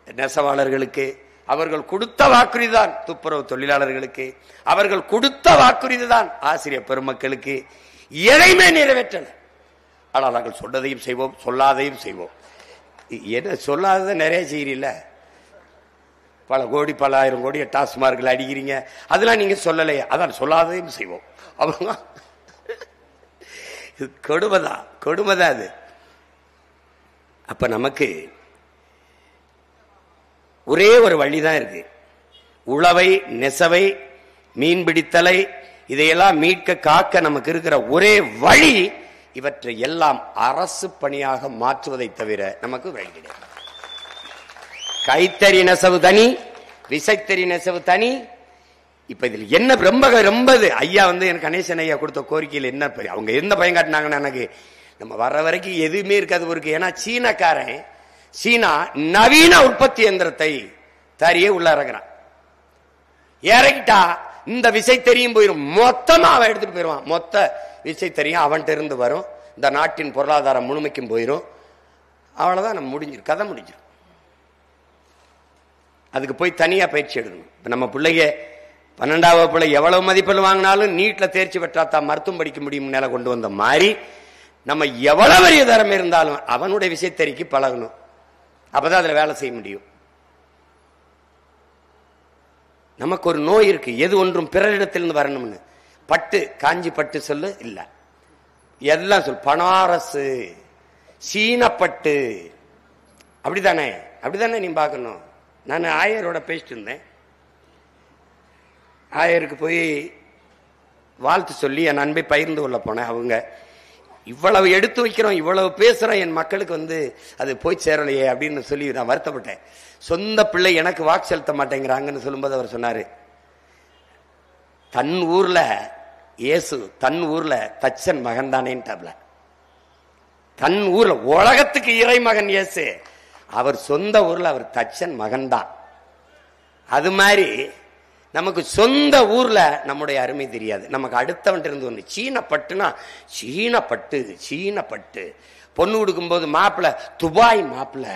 நெசவாளர்களுக்கு, அவர்கள் கொடுத்த வாக்குறுதி தான் துப்புரவு தொழிலாளர்களுக்கு, அவர்கள் கொடுத்த வாக்குறுதி தான் ஆசிரியர் பெருமக்களுக்கு. எதையுமே நிறைவேற்றல. ஆனால் நாங்கள் சொன்னதையும் செய்வோம், சொல்லாதையும் செய்வோம். என்ன சொல்லாததை நிறைய செய்யறீல்ல, பல கோடி பல ஆயிரம் கோடி டாஸ்மார்க்ல அடிக்கிறீங்க, அதெல்லாம் நீங்க சொல்லலையே, அதான் சொல்லாதையும் செய்வோம். அவங்க கொடுமைதான் அது. அப்ப நமக்கு ஒரே ஒரு வழிதான் இருக்கு. உழவை, நெசவை, மீன்பிடித்தலை இதையெல்லாம் மீட்க காக்க நமக்கு இருக்கிற ஒரே வழி இவற்றை எல்லாம் அரசு பணியாக மாற்றுவதை தவிர நமக்கு வழி கிடையாது. கைத்தறி நெசவு தனி, விசைத்தறி நெசவு தனி. இப்ப இதுல என்ன ரொம்ப ஐயா எனக்கு கணேசன் ஐயா கொடுத்த கோரிக்கையில் என்ன, அவங்க எந்த பயம் காட்டினாங்கன்னா, எனக்கு நம்ம வர்ற வரைக்கும் எதுவுமே இருக்காது இருக்கு. ஏன்னா சீனா நவீன உற்பத்தி எந்திரத்தை தறியே உள்ள இறங்குறான். இறக்கிட்டா இந்த விசைத்தறியும் போயிடும், மொத்தமா அவன் எடுத்துட்டு போயிடுவான். மொத்த விசைத்தறியும் அவன்கிட்ட இருந்து வரும், இந்த நாட்டின் பொருளாதாரம் முழுமைக்கும் போயிடும். அவ்வளவுதான், நம்ம முடிஞ்சிடும், கதை முடிஞ்சிடும். அதுக்கு போய் தனியா பயிற்சி எடுக்கணும். இப்ப நம்ம பிள்ளைங்க 12ஆம் வகுப்புல எவ்வளவு மதிப்பெண் வாங்கினாலும் நீட்ல தேர்ச்சி பெற்றா தான் மருத்துவம் படிக்க முடியும் நிலை கொண்டு வந்த மாதிரி, நம்ம எவ்வளவு பெரிய திறமை இருந்தாலும் அவனுடைய விசைத்தறிக்கு பழகணும். அப்பதான் அதுல வேலை செய்ய முடியும். நமக்கு ஒரு நோய் இருக்கு, எது ஒன்றும் பிறரிடத்திலிருந்து வரணும்னு. பட்டு, காஞ்சி பட்டு சொல்லு இல்ல, எல்லாம் சொல். பனாரசு, சீனப்பட்டு, அப்படித்தானே நீ பார்க்கணும். நான் ஆயரோட பேசிட்டு இருந்தேன். ஆயருக்கு போய் வாழ்த்து சொல்லி என் அன்பை பகிர்ந்து கொள்ள போனேன். அவங்க இவ்வளவு எடுத்து வைக்கிறோம், இவ்வளவு பேசுறோம், என் மக்களுக்கு அது போய் சேரலையே அப்படின்னு சொல்லி நான் வருத்தப்பட்டேன். சொந்த பிள்ளை எனக்கு வாக்கு செலுத்த மாட்டேங்கிறாங்கன்னு சொல்லும்போது அவர் சொன்னாரு, தன் ஊர்ல இயேசு, தன் ஊர்ல தச்சன் மகன் தானேன்ட்டாப்ல. தன் ஊர்ல உலகத்துக்கு இறை மகன் இயேசு, அவர் சொந்த ஊர்ல அவர் தச்சன் மகன் தான். அது மாதிரி நமக்கு சொந்த ஊர்ல நம்முடைய அருமை தெரியாது. நமக்கு அடுத்தவன் இருந்து ஒண்ணு சீனப்பட்டுனா சீனப்பட்டு பொண்ணு கொடுக்கும் போது மாப்பிள்ள துபாய் மாப்பிள்ள,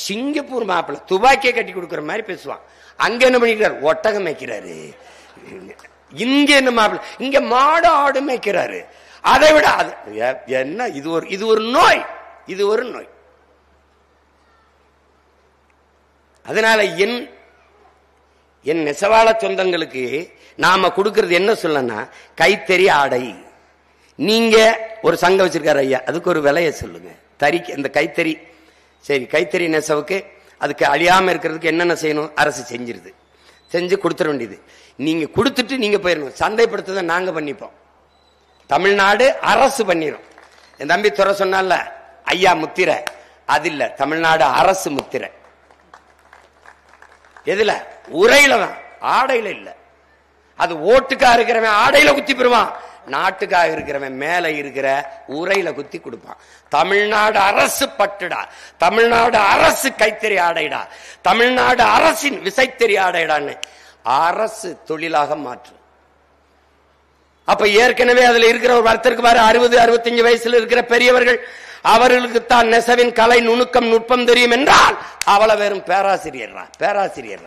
சிங்கப்பூர் மாப்பிள்ள, துபாய்க்கே கட்டி கொடுக்குற மாதிரி பேசுவான். அங்க என்ன பண்ணிக்கிறாரு, ஒட்டகம் மேய்க்கிறாரு. இங்க என்ன மாப்பிள்ள, இங்க மாடு ஆடு மேய்க்கிறாரு. அதை விட அது என்ன, இது ஒரு நோய், இது ஒரு நோய். அதனால என் நெசவாள சொந்தங்களுக்கு நாம கொடுக்கிறது என்ன சொல்லனா, கைத்தறி ஆடை. நீங்க ஒரு சங்கம் வச்சிருக்காரு ஐயா, அதுக்கு ஒரு விலையை சொல்லுங்க. தறிக்கு இந்த கைத்தறி, சரி கைத்தறி நெசவுக்கு அதுக்கு அழியாம இருக்கிறதுக்கு என்னென்ன செய்யணும் அரசு செஞ்சிருது, செஞ்சு கொடுத்துட வேண்டியது. நீங்க கொடுத்துட்டு நீங்க போயிடணும். சந்தைப்படுத்துறதை நாங்க பண்ணிப்போம். தமிழ்நாடு அரசு பண்ணிரும். என் தம்பி துறை சொன்னால ஐயா முத்திரை, அது இல்ல, தமிழ்நாடு அரசு முத்திரை. எதுல? உரையில தான், ஆடையில இல்ல. அது ஓட்டுக்கா இருக்கிறவன் ஆடையில குத்தி பெறுவான், நாட்டுக்காக இருக்கிறவன் மேல இருக்கிற உரையில குத்தி கொடுப்பான். தமிழ்நாடு அரசு பட்டுடா, தமிழ்நாடு அரசு கைத்தறி ஆடைடா, தமிழ்நாடு அரசின் விசைத்தறி ஆடைடான்னு அரசு தொழிலாக மாற்று. அப்ப ஏற்கனவே அதுல இருக்கிற ஒரு ஒருத்தருக்கு பாரு 60-65 வயசுல இருக்கிற பெரியவர்கள், அவர்களுக்கு தான் நெசவின் கலை நுணுக்கம் நுட்பம் தெரியும் என்றால் அவளை வெறும் பேராசிரியர்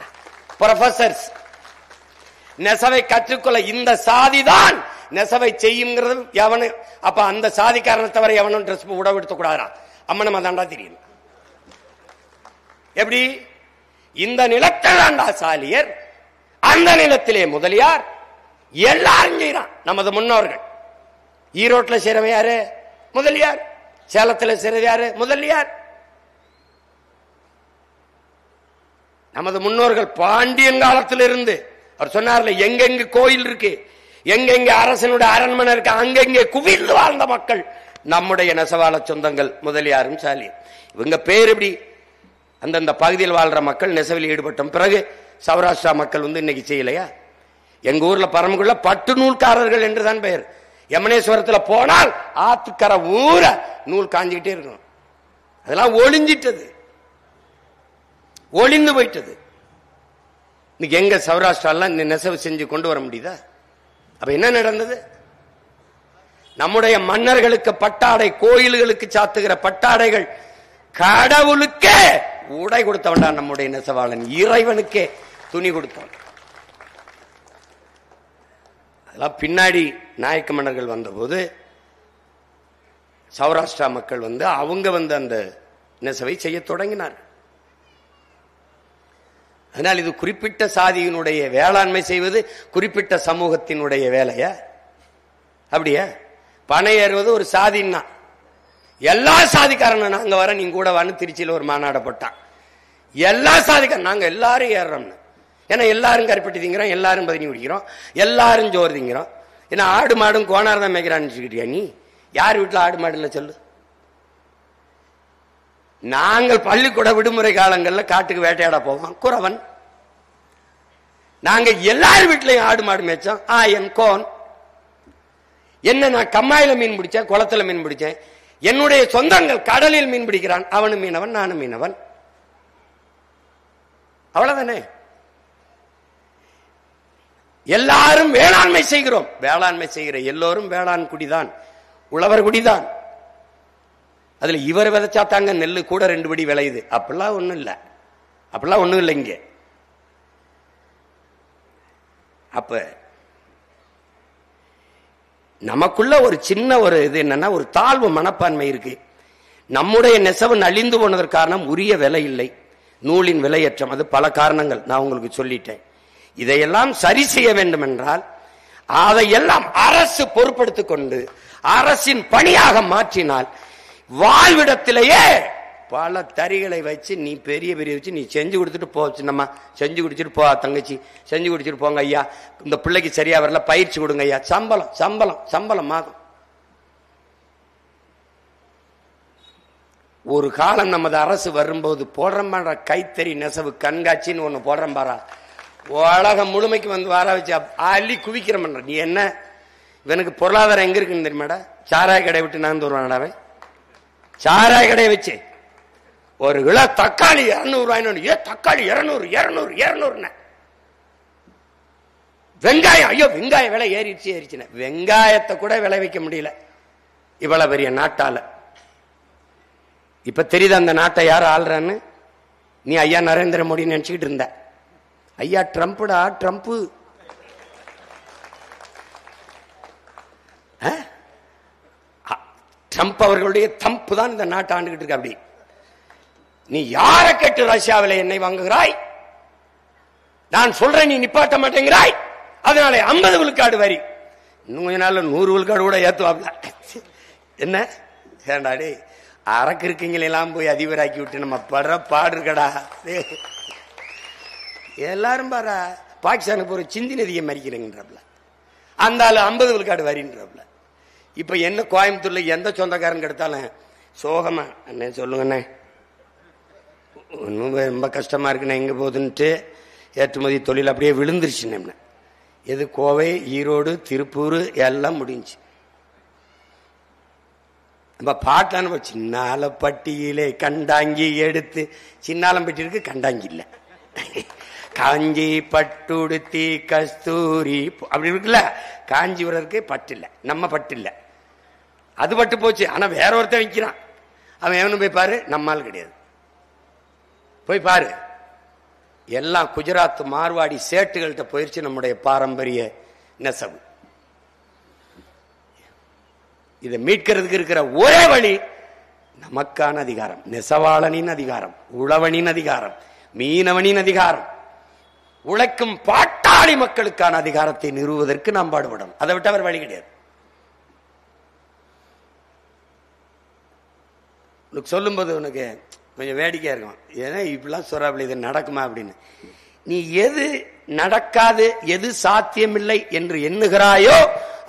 ப்ரொஃபசர்ஸ். நெசவை கற்றுக்கொள்ள இந்த சாதிதான் நெசவை செய்யுங்கிறது எவனு. அப்ப அந்த சாதி காரணத்தவரை எவனும் ட்ரெஸ் உடவெடுத்த கூடாதா? அம்மனம் அதாண்டா தெரியும். எப்படி? இந்த நிலத்தில் தாண்டா சாலியர், அந்த நிலத்திலே முதலியார், எல்லாரும் செய்யறான் நமது முன்னோர்கள். ஈரோட்டில் செய்றவன் யாரு? முதலியார். சேலத்தில் செய்றது யாரு? முதலியார். நமது முன்னோர்கள் பாண்டியன் காலத்தில் இருந்து அவர் சொன்னார்ல, எங்கெங்க கோயில் இருக்கு, எங்கெங்க அரசனுடைய அரண்மனை இருக்கு, அங்கெங்கே குவிந்து வாழ்ந்த மக்கள் நம்முடைய நெசவாள சொந்தங்கள் முதலியாரும் சாலியர். இவங்க பேர் எப்படி? அந்தந்த பகுதியில் வாழ்ற மக்கள் நெசவில் ஈடுபட்ட பிறகு சௌராஷ்டிரா மக்கள் இன்னைக்கு செய்யலையா? எங்க ஊர்ல பரமக்குள்ள பட்டு நூல்காரர்கள் என்றுதான் பெயர். யமனேஸ்வரத்தில் போனால் ஆத்துக்கரை ஊர நூல் காஞ்சிக்கிட்டே இருக்கணும். அதெல்லாம் ஒளிஞ்சிட்டது, ஒளிந்து போயிட்டது. இன்னைக்கு எங்க சௌராஷ்டிராலாம் இந்த நெசவு செஞ்சு கொண்டு வர முடியுதா? அப்ப என்ன நடந்தது? நம்முடைய மன்னர்களுக்கு பட்டாடை, கோயில்களுக்கு சாத்துகிற பட்டாடைகள், கடவுளுக்கே உடை கொடுத்தவன்டா நம்முடைய நெசவாளன், இறைவனுக்கே துணி கொடுத்தவன். அதெல்லாம் பின்னாடி நாயக்க மன்னர்கள் வந்தபோது சௌராஷ்டிரா மக்கள் அவங்க அந்த நெசவை செய்ய தொடங்கினார். அதனால் இது குறிப்பிட்ட சாதியினுடைய வேளாண்மை செய்வது குறிப்பிட்ட சமூகத்தினுடைய வேலையா? அப்படியா? பனை ஏறுவது ஒரு சாதின்னா எல்லா சாதிக்காரன் நாங்க வர, நீங்க கூட வந்து திருச்சியில் ஒரு மாநாட போட்டான். எல்லா சாதிக்காரன் நாங்க எல்லாரும் ஏறுறோம்னு. ஏன்னா எல்லாரும் கருப்பட்டி திங்கிறோம், எல்லாரும் பதினி குடிக்கிறோம், எல்லாரும் ஜோறு திங்கிறோம். ஏன்னா ஆடு மாடும் கோனார் தான் மேய்க்கிறான்னு நீ யார் வீட்டுல ஆடு மாடு இல்ல சொல்லு? நாங்கள் பள்ளிக்கூட விடுமுறை காலங்களில் காட்டுக்கு வேட்டையாட போவோம், குறவன். நாங்க எல்லாரும் வீட்லயும் ஆடு மாடு மேய்ச்சோம். என் கோன் என்ன, நான் கம்மாயில மீன் பிடிச்சேன், குளத்துல மீன் பிடிச்சேன். என்னுடைய சொந்தங்கள் கடலில் மீன் பிடிக்கிறான், அவனும் மீனவன், நானும் மீனவன். அவ்வளவுதானே. எல்லாரும் வேளாண்மை செய்கிறோம். வேளாண்மை செய்கிற எல்லோரும் வேளாண் குடிதான், உழவர் குடிதான். அதுல இவர் விதைச்சா தாங்க நெல்லு கூட 2 படி விளையுது. அப்படிலாம் ஒண்ணும் இல்ல, அப்படிலாம் ஒண்ணும் இல்லை இங்க. அப்ப நமக்குள்ள ஒரு சின்ன ஒரு இது என்னன்னா, ஒரு தாழ்வு மனப்பான்மை இருக்கு. நம்முடைய நெசவு அழிந்து போனதற்கு காரணம் உரிய விலை இல்லை, நூலின் விலையற்றம். அது பல காரணங்கள் நான் உங்களுக்கு சொல்லிட்டேன். இதையெல்லாம் சரி செய்ய வேண்டும் என்றால் அதையெல்லாம் அரசு பொறுப்படுத்திக் கொண்டு அரசின் பணியாக மாற்றினால், வாழ்விடத்திலேயே பல தறிகளை வச்சு நீ பெரிய வச்சு நீ செஞ்சு கொடுத்துட்டு போ, சின்னம்மா செஞ்சு குடிச்சிட்டு போ, தங்கச்சி செஞ்சு குடிச்சிட்டு போங்க ஐயா, இந்த பிள்ளைக்கு சரியா வரல பயிற்சி கொடுங்க ஐயா, சம்பளம் சம்பளம் சம்பளம் மாதம். ஒரு காலம் நமது அரசு வரும்போது போடுற கைத்தறி நெசவு கண்காட்சின்னு ஒண்ணு போடுறேன் பாரா, உலகம் முழுமைக்கு வர வச்சு அள்ளி குவிக்கிற. நீ என்ன, இவனுக்கு பொருளாதாரம் எங்க இருக்குன்னு தெரியுமாடா? சாராய கடை விட்டு நான் வருவானடாவே, சாராய கடையை வச்சு ஒரு கிலோ தக்காளி 200 ரூபாய். ஏ தக்காளி 200 200 200. வெங்காயம், ஐயோ வெங்காயம் விலை ஏறிடுச்சு. வெங்காயத்தை கூட விளை வைக்க முடியல இவ்வளவு பெரிய நாட்டால. இப்ப தெரியுது அந்த நாட்டை யார் ஆள்றான்னு? நீ ஐயா நரேந்திர மோடி நினைச்சுக்கிட்டு இருந்த. ஐயா ட்ரம்ப்டா, ட்ரம்ப். ட்ரம்ப் அவர்களுடைய தம்பு தான் இந்த நாட்டை ஆண்டுகிட்டு இருக்க. அப்படி நீ யாரை கேட்டு ரஷ்யாவில் எண்ணெய் வாங்குகிறாய்? நான் சொல்றேன், நீ நிப்பாட்ட மாட்டேங்கிறாய். அதனால 50 விழுக்காடு வரி, இன்னும் கொஞ்ச நாள் 100 விழுக்காடு கூட ஏத்துவாப்ல. என்ன ஏண்டாடே, அரக்கு இருக்கீங்களெல்லாம் போய் அதிபராக்கி விட்டு நம்ம படுற பாடு இருக்கடா. எல்லாரும் பாரா பாகிஸ்தானுக்கு போற சிந்தி நதியை மறிக்கிறேங்கன்றப்பல, அந்த ஆளு 50 விழுக்காடு வரின்றப்பல. இப்ப என்ன கோயம்புத்தூர்ல எந்த சொந்தக்காரன் எடுத்தாலும் சோகமா அண்ணே சொல்லுங்கண்ணே ஒன்றும் ரொம்ப கஷ்டமா இருக்குண்ணே எங்க போகுதுன்ட்டு ஏற்றுமதி தொழில் அப்படியே விழுந்துருச்சுன்னு. எது கோவை, ஈரோடு, திருப்பூர் எல்லாம் முடிஞ்சு. நம்ம பாட்டான சின்னால பட்டியிலே கண்டாங்கி எடுத்து, சின்னாலம்பட்டி இருக்கு கண்டாங்கி இல்ல, காஞ்சி பட்டுடுத்தி கஸ்தூரி அப்படி இருக்குல்ல. காஞ்சிபுரருக்கு பட்டு இல்ல, நம்ம பட்டு இல்ல, அது பட்டு போச்சு. ஆனா வேற ஒருத்தன் விற்கிறான், அவன் எவனும் போய் பாரு, நம்மால் கிடையாது. போய் பாரு, எல்லாம் குஜராத் மார்வாடி சேட்டுகள்கிட்ட போயிருச்சு நம்முடைய பாரம்பரிய நெசவு. இதை மீட்கிறதுக்கு இருக்கிற ஒரே வழி நமக்கான அதிகாரம், நெசவாளனின் அதிகாரம், உழவனின் அதிகாரம், மீனவனின் அதிகாரம், உழைக்கும் பாட்டாளி மக்களுக்கான அதிகாரத்தை நிறுவுவதற்கு நாம் பாடுபடணும். அதை விட்டு அவர் வழி கிடையாது. உனக்கு சொல்லும்போது உனக்கு கொஞ்சம் வேடிக்கையா இருக்கும், ஏன்னா இப்படிலாம் சொல்றாப்ல இது நடக்குமா அப்படின்னு. நீ எது நடக்காது, எது சாத்தியமில்லை என்று எண்ணுகிறாயோ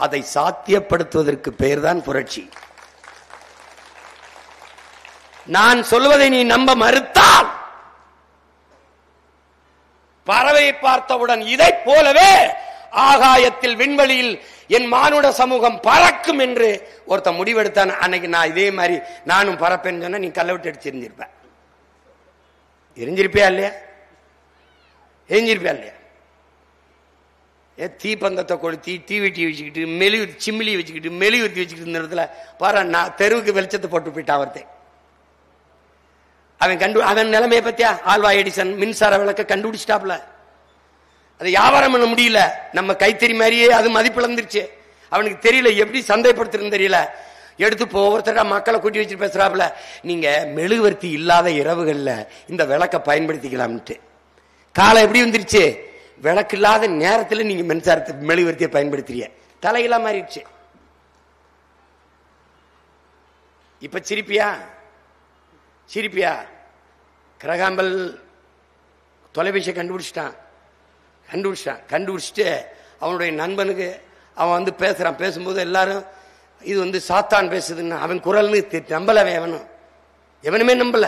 அதை சாத்தியப்படுத்துவதற்கு பெயர்தான் புரட்சி. நான் சொல்வதை நீ நம்ப மறுத்தால், பறவையை பார்த்தவுடன் இதை போலவே ஆகாயத்தில் விண்வெளியில் என் மானுட சமூகம் பறக்கும் என்று ஒருத்த முடிவெடுத்தான். அன்னைக்கு நான் இதே மாதிரி நானும் பறப்பேன்னு சொன்னா நீ கல்ல விட்டு அடிச்சு எரிஞ்சிருப்ப. எரிஞ்சிருப்பியா இல்லையா? எரிஞ்சிருப்பியா இல்லையா? தீப்பந்தத்தை கொளுத்தி தீவெட்டி வச்சுக்கிட்டு மெழுகு சிம்மிலி வச்சுக்கிட்டு மெழுகுத்தி வச்சுக்கிட்டு இருந்த இடத்துல பாரு, நான் தெருவுக்கு வெளிச்சத்தை போட்டு போயிட்டான் ஒருத்தன். அவன் நிலைமையை பத்தியா? ஆல்வா எடிசன் மின்சார விளக்க கண்டுபிடிச்சிட்டாப்ல. அது வியாபாரம் பண்ண முடியல, நம்ம கைத்தறி மாதிரியே அது மதிப்பிழந்துருச்சு. அவனுக்கு தெரியல எப்படி சந்தைப்படுத்துறது தெரியல. எடுத்து ஒவ்வொருத்தர மக்களை கூட்டி வச்சுட்டு பேசுறாப்புல, நீங்க மெழுகுவர்த்தி இல்லாத இரவுகள்ல இந்த விளக்க பயன்படுத்திக்கலாம்ட்டு. காலம் எப்படி வந்துருச்சு, விளக்கு இல்லாத நேரத்தில் நீங்க மின்சாரத்தை மெழுகுவர்த்தியை பயன்படுத்துறீங்க. தலையெல்லாம் மாறிடுச்சு. இப்ப சிரிப்பியா? சிரிப்பியா? கிரகாம்பல் தொலைபேசியை கண்டுபிடிச்சிட்டான். கண்டுபிடிச்சிட்டு அவனுடைய நண்பனுக்கு அவன் வந்து பேசுறான். பேசும்போது எல்லாரும் இது சாத்தான் பேசுதுன்னு அவன் குரல்னு நம்பல. எவனுமே நம்பல.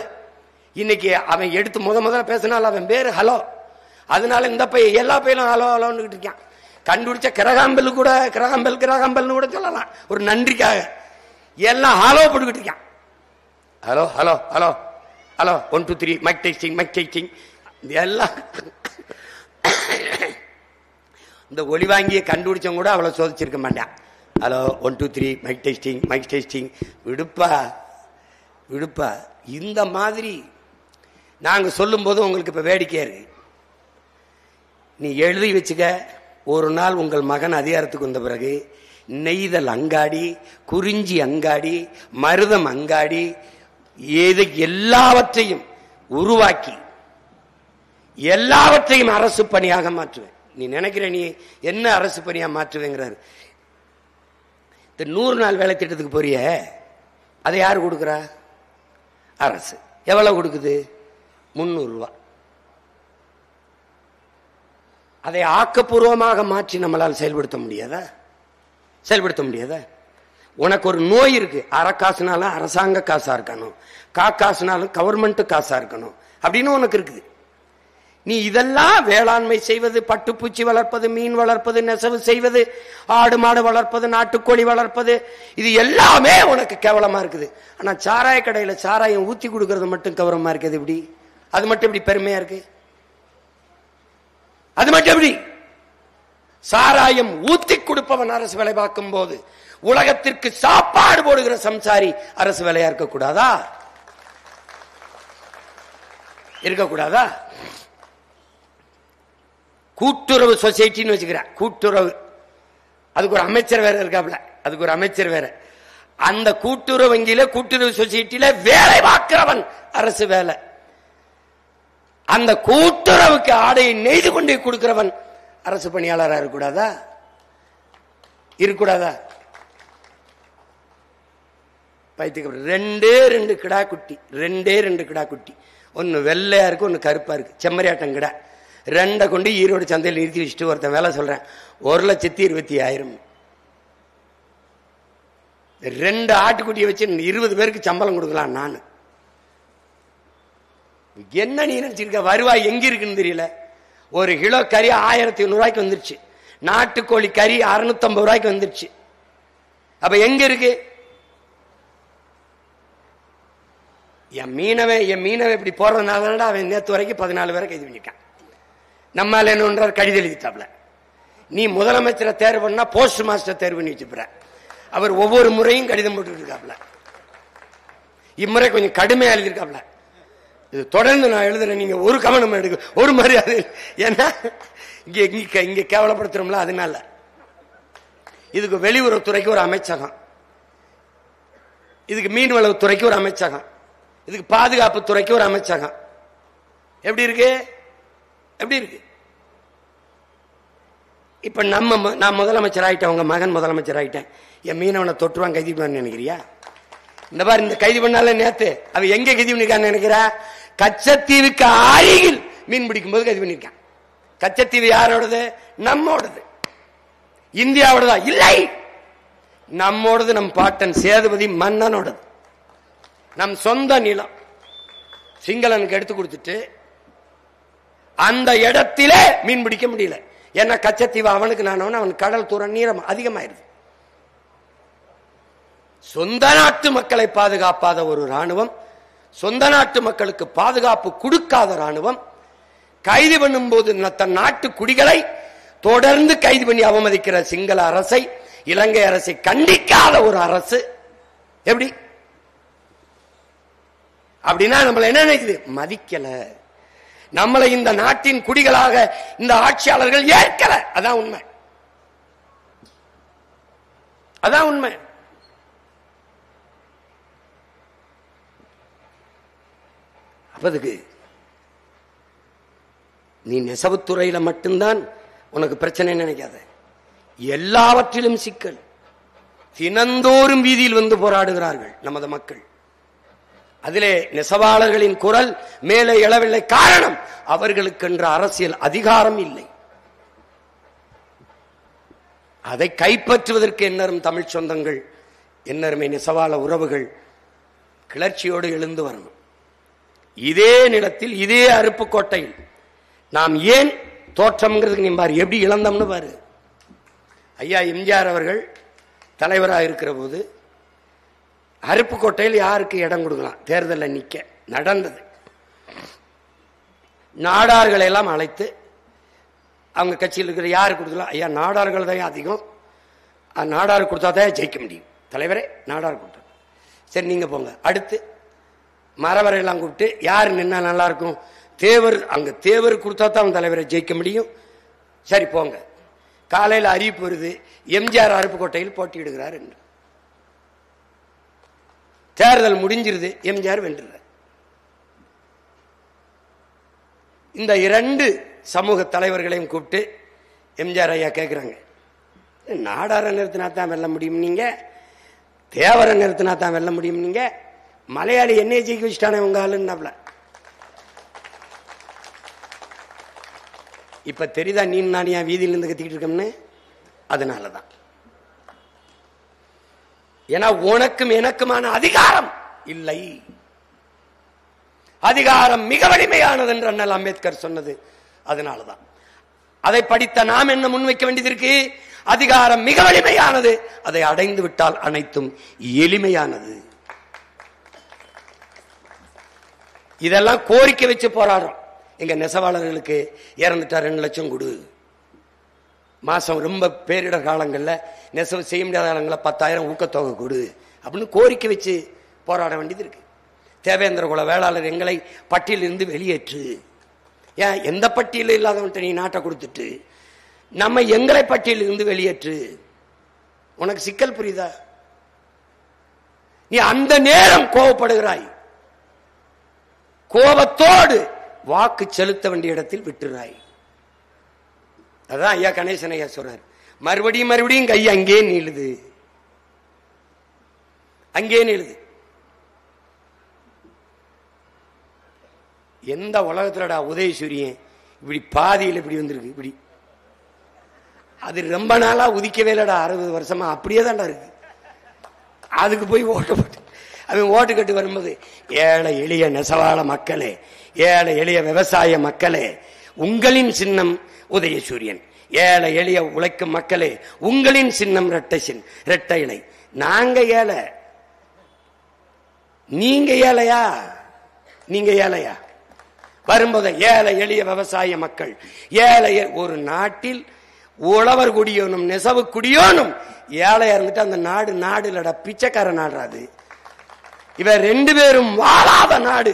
இன்னைக்கு அவன் எடுத்து முதல்ல பேசினால அவன் பேரு ஹலோ. அதனால இந்த பையன் எல்லா பையனும் ஹலோ ஹலோன்னு இருக்கான். கண்டுபிடிச்ச கிரகாம்பல் கூட கிரகாம்பல்னு கூட சொல்லலாம் ஒரு நன்றிக்காக. எல்லாம் ஹலோ போட்டுக்கிட்டு இருக்கான். Hello hello hello hello 1 2 3 mike testing எல்லாம். இந்த ஒளி வாங்கிய கண்டுபிடிச்சவங்க கூட அவ்வளவு சோதிச்சிருக்க மாட்டான். ஹலோ 1 2 3 மைக் டெஸ்டிங் விடுப்பா. இந்த மாதிரி நாங்க சொல்லும் போது உங்களுக்கு இப்ப வேடிக்கையா இருக்கு. நீ எழுதி வச்சுக்க, ஒரு நாள் உங்கள் மகன் அதிகாரத்துக்கு வந்த பிறகு நெய்தல் அங்காடி, குறிஞ்சி அங்காடி, மருதம் அங்காடி, எல்லாவற்றையும் உருவாக்கி எல்லாவற்றையும் அரசு பணியாக மாற்றுவேன். நீ நினைக்கிற நீ என்ன அரசு பணியா மாற்றுவேங்கிறாரு. இந்த 100 நாள் வேலை திட்டத்துக்கு போறிய, அதை யாரு கொடுக்கிறா? அரசு. எவ்வளவு கொடுக்குது? 300 ரூபாய். அதை ஆக்கப்பூர்வமாக மாற்றி நம்மளால் செயல்படுத்த முடியாதா? உனக்கு ஒரு நோய் இருக்கு, அறக்காசுனாலும் அரசாங்க காசா இருக்கணும், காசுனாலும் கவர்மெண்ட் காசா இருக்கணும் அப்படின்னு உனக்கு இருக்குது. நீ இதெல்லாம் வேளாண்மை செய்வது, பட்டுப்பூச்சி வளர்ப்பது, மீன் வளர்ப்பது, நெசவு செய்வது, ஆடு மாடு வளர்ப்பது, நாட்டுக்கோழி வளர்ப்பது, இது எல்லாமே உனக்கு கேவலமா இருக்குது. ஆனா சாராய கடையில சாராயம் ஊத்தி கொடுக்கறது மட்டும் கௌரவமா இருக்குது. எப்படி அது மட்டும் எப்படி பெருமையா இருக்கு? அது மட்டும் எப்படி? சாராயம் ஊத்தி கொடுப்பவன் அரசு வேலை பார்க்கும் போது உலகத்திற்கு சாப்பாடு போடுகிற சம்சாரி அரசு வேலையா இருக்கக்கூடாதா? கூட்டுறவு சொசைட்டின்னு வச்சுக்கிறேன். கூட்டுறவு, அதுக்கு ஒரு அமைச்சர் வேற இருக்காப்ல, அந்த கூட்டுறவு வங்கியில கூட்டுறவு சொசைட்டியில வேலை பார்க்கிறவன் அரசு வேலை. அந்த கூட்டுறவுக்கு ஆடையை நெய்து கொண்டு கொடுக்கிறவன் அரசு பணியாளராக இருக்கக்கூடாதா? பைத்தியக்காரன். ரெண்டே ரெண்டு கிடா குட்டி, ஒன்னு வெள்ளையா இருக்கு, ஒன்னு கருப்பா இருக்கு. செம்மறியாட்டம் கிடா. 2 கொண்டு ஈரோடு சந்தையில் நிறுத்தி வச்சுட்டு ஒருத்தன் வேலை சொல்றேன் 1,20,000. 2 ஆட்டுக்குட்டியை வச்சு 20 பேருக்கு சம்பளம் கொடுக்கலாம். நான் என்ன நீ நினைச்சிருக்க? வருவாய் எங்க இருக்குன்னு தெரியல. 1 கிலோ கறி 1,800 ரூபாய்க்கு வந்துருச்சு. நாட்டுக்கோழி கறி 650 ரூபாய்க்கு வந்துருச்சு. அப்ப எங்க இருக்கு? என் மீனவை இப்படி போறதுனால அவன் நேற்று வரைக்கும் 14 பேரை கைது பண்ணிருக்கான். நம்மால என்ன கடிதம் எழுதிட்டாப்ல. நீ முதலமைச்சரை தேர்வு பண்ணா போஸ்ட் மாஸ்டர் தேர்வு பண்ணி வச்சுப்புற. அவர் ஒவ்வொரு முறையும் கடிதம் போட்டு இருக்காப்ல. இம்முறை கொஞ்சம் கடுமையா எழுதியிருக்காப்ல. இது தொடர்ந்து நான் எழுதுறேன், நீங்க ஒரு கவனம் எடுக்க, ஒரு மரியாதை. ஏன்னா இங்க கேவலப்படுத்துறோம்ல, அதனால. இதுக்கு வெளியுறவுத்துறைக்கு ஒரு அமைச்சகம், இதுக்கு மீன்வளத்துறைக்கு ஒரு அமைச்சகம், இதுக்கு பாதுகாப்பு துறைக்கு ஒரு அமைச்சகம். எப்படி இருக்கு? எப்படி இருக்கு? இப்ப நான் முதலமைச்சர் ஆயிட்டேன், உங்க மகன் முதலமைச்சர் ஆயிட்டேன், என் மீனவனை தொற்றுவான் கைது பண்ண நினைக்கிறியா? இந்த மாதிரி இந்த கைது பண்ணால நேத்து அவன் எங்க கைது பண்ணிருக்கான்னு நினைக்கிறா? கச்சத்தீவுக்கு அருகில் மீன் பிடிக்கும் போது கைது பண்ணிருக்கான். கச்சத்தீவு யாரோடது? நம்மோடது, இந்தியாவோடதா? இல்லை, நம்மோடது. நம் பாட்டன் சேதுபதி மன்னனோடது, நம் சொந்த நிலம். சிங்களனுக்கு எடுத்து கொடுத்துட்டு அந்த இடத்திலே மீன் பிடிக்க முடியல. ஏன்னா கச்சத்தீவு அவனுக்கு நானவன், அவன் கடல் தூரம் நீரம் அதிகமாயிருது. சொந்த நாட்டு மக்களை பாதுகாப்பாத ஒரு ராணுவம், சொந்த நாட்டு மக்களுக்கு பாதுகாப்பு கொடுக்காத ராணுவம், கைது பண்ணும் போது தன் நாட்டு குடிகளை தொடர்ந்து கைது பண்ணி அவமதிக்கிற சிங்கள அரசை, இலங்கை அரசை கண்டிக்காத ஒரு அரசு எப்படி? அப்படின்னா நம்மள என்ன நினைக்குது? மதிக்கல, நம்மளை இந்த நாட்டின் குடிகளாக இந்த ஆட்சியாளர்கள் ஏற்கல. அதான் உண்மை, அதான் உண்மை. அப்பதுக்கு நீ நெசவுத்துறையில மட்டும்தான் உனக்கு பிரச்சனை நினைக்காத, எல்லாவற்றிலும் சிக்கல். தினந்தோறும் வீதியில் வந்து போராடுகிறார்கள் நமது மக்கள். அதிலே நெசவாளர்களின் குரல் மேலே எழவில்லை. காரணம், அவர்களுக்கு என்ற அரசியல் அதிகாரம் இல்லை. அதை கைப்பற்றுவதற்கு எண்ணரும் தமிழ் சொந்தங்கள், எண்ணருமே நெசவாள உறவுகள் கிளர்ச்சியோடு எழுந்து வரணும். இதே நிலத்தில், இதே அருப்புக்கோட்டையில் நாம் ஏன் தோற்றம்ங்கிறதுக்கு நீ பாரு, எப்படி இழந்தோம்னு பாரு. ஐயா எம்ஜிஆர் அவர்கள் தலைவராக இருக்கிற போது அருப்புக்கோட்டையில் யாருக்கு இடம் கொடுக்கலாம்? தேர்தலில் நிக்க நடந்தது. நாடார்களை எல்லாம் அழைத்து அவங்க கட்சியில் இருக்கிற யாரு கொடுக்கலாம்? ஐயா நாடார்கள் தான் அதிகம், நாடார் கொடுத்தாதான் ஜெயிக்க முடியும். தலைவரே நாடார் கொடுத்தா சரி, நீங்க போங்க. அடுத்து மரவரை எல்லாம் கூப்பிட்டு யாரு நின்னா நல்லா இருக்கும்? தேவர், அங்க தேவர் கொடுத்தா தான் தலைவரை ஜெயிக்க முடியும். சரி போங்க. காலையில் அறிவிப்பு வருது, எம்ஜிஆர் அருப்புக்கோட்டையில் போட்டியிடுகிறார் என்று. தேர்தல் முடிஞ்சிருது, எம்ஜிஆர் வென்றுறார். இந்த 2 சமூக தலைவர்களையும் கூப்பிட்டு எம்ஜிஆர் ஐயா கேட்கிறாங்க, நாடார நிறுத்தினா தான் வெல்ல முடியும் நீங்க, தேவரை நிறுத்தினா தான் வெல்ல முடியும் நீங்க, மலையாளி என்னைய ஜெயிக்க வச்சுட்டானே உங்க ஆளுன்னாப்ல. இப்ப தெரியுதா நீ நானியா வீதியில இருந்து கத்திக்கிட்டு இருக்கோம்னு? அதனாலதான். ஏன்னா உனக்கும் எனக்குமான அதிகாரம் இல்லை. அதிகாரம் மிக வலிமையானது என்று அண்ணல் அம்பேத்கர் சொன்னது அதனாலதான். அதை படித்த நாம் என்ன முன்வைக்க வேண்டியது இருக்கு? அதிகாரம் மிக வலிமையானது, அதை அடைந்து விட்டால் அனைத்தும் எளிமையானது. இதெல்லாம் கோரிக்கை வச்சு போராடுறோம். எங்க நெசவாளர்களுக்கு இறந்துட்டா 2 லட்சம் கொடு, மாசம் ரொம்ப பேரிடர் காலங்கள்ல நெசவு செய்ய முடியாத காலங்களில் 10,000 ஊக்கத்தொகை கொடு அப்படின்னு கோரிக்கை வச்சு போராட வேண்டியது இருக்கு. தேவேந்திர குல வேளாளர் எங்களை பட்டியலிருந்து வெளியேற்று. ஏன் எந்த பட்டியலும் இல்லாதவன்ட்ட நீ நாட்டை கொடுத்துட்டு நம்ம எங்களை பட்டியலிருந்து வெளியேற்று? உனக்கு சிக்கல் புரியுதா? நீ அந்த நேரம் கோபப்படுகிறாய், கோபத்தோடு வாக்கு செலுத்த வேண்டிய இடத்தில் விட்டுறாய். அதான் ஐயா கணேசன் ஐயா சொல்றார், மறுபடியும் மறுபடியும் கை அங்கே நீளுது, அங்கே நீளுது. எந்த உலகத்துலடா உதயசூரியன் இப்படி பாதியில் இப்படி வந்திருக்கு. இப்படி அது ரொம்ப நாளா உதிக்கவே இல்லடா, 60 வருஷமா அப்படியே தான்டா இருக்கு. அதுக்கு போய் ஓட்டு போட்டு அவன் ஓட்டு கட்டு வரும்போது, ஏழை எளிய நெசவாள மக்களே, ஏழை எளிய விவசாய மக்களே, உங்களின் சின்னம் உதயசூரியன். ஏழை எளிய உழைக்கும் மக்களே, உங்களின் சின்னம் ரெட்டை இலை. நாங்க ஏழை, நீங்க ஏழையா? நீங்க ஏழையா? வரும்போது ஏழை எளிய விவசாய மக்கள், ஏழை ஒரு நாட்டில் உழவர் குடியோனும் நெசவு குடியோனும் ஏழையா இருந்துட்டு அந்த நாடு நாடு இல்லடா, பிச்சைக்கார நாடுறாது. இவர் 2 பேரும் வாழாத நாடு,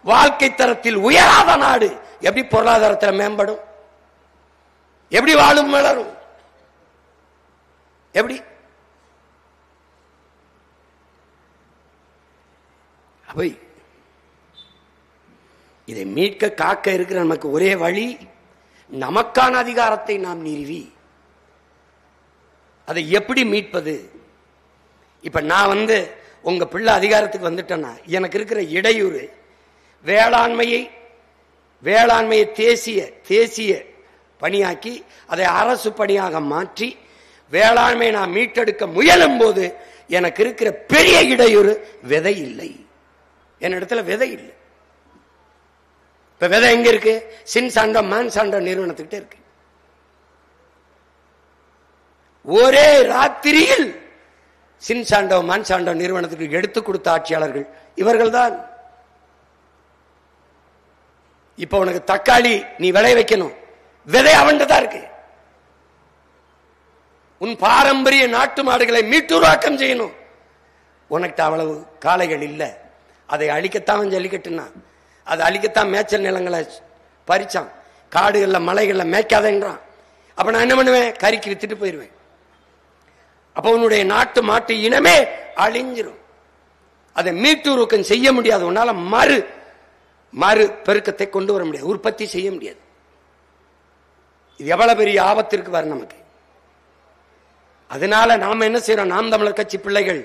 வாழ்க்கை தரத்தில் உயராத நாடு. எப்படி பொருளாதாரத்தில் மேம்படும்? எப்படி வாழும் வளரும்? எப்படி? அவை இதை மீட்க காக்க இருக்கிற நமக்கு ஒரே வழி, நமக்கான அதிகாரத்தை நாம் நிறுவி அதை எப்படி மீட்பது? இப்ப நான் உங்க பிள்ளை அதிகாரத்துக்கு வந்துட்டேன்னா எனக்கு இருக்கிற இடையூறு, வேளாண்மையை தேசிய பணியாக்கி அதை அரசு பணியாக மாற்றி வேளாண்மையை நான் மீட்டெடுக்க முயலும் போது எனக்கு இருக்கிற பெரிய இடையூறு விதை இல்லை. என்னிடத்துல விதை இல்லை. இப்ப விதை எங்க இருக்கு? சின்சாண்டோ மான்சாண்டோ நிறுவனத்துக்கிட்ட இருக்கு. ஒரே ராத்திரியில் சின்சாண்டோ மான்சாண்டோ நிறுவனத்துக்கு எடுத்து கொடுத்த ஆட்சியாளர்கள் இவர்கள் தான். இப்ப உனக்கு தக்காளி நீ விளைய வைக்கணும், விதை அவன்தான் இருக்கு. உன் பாரம்பரிய நாட்டு மாடுகளை மீட்டுருவாக்கம் செய்யணும், உனக்கு அவ்வளவு காளைகள் இல்ல. அதை அழிக்கத்தான் ஜல்லிக்கட்டுனா, அதை அழிக்கத்தான் மேய்ச்சல் நிலங்களை பறிச்சான், காடுகள்ல மலைகள்ல மேய்க்காதேன்றான். அப்ப நான் என்ன பண்ணுவேன்? கறிக்கு வித்துட்டு போயிருவேன். அப்ப உன்னுடைய நாட்டு மாட்டு இனமே அழிஞ்சிரும். அதை மீட்டுருக்கம் செய்ய முடியாது. உன்னால மறு பெருக்கத்தை கொண்டு வர முடியாது, உற்பத்தி செய்ய முடியாது. இது எவ்வளவு பெரிய ஆபத்திற்கு வரும் நமக்கு. அதனால நாம என்ன செய்யறோம்? நாம் தமிழர் கட்சி பிள்ளைகள்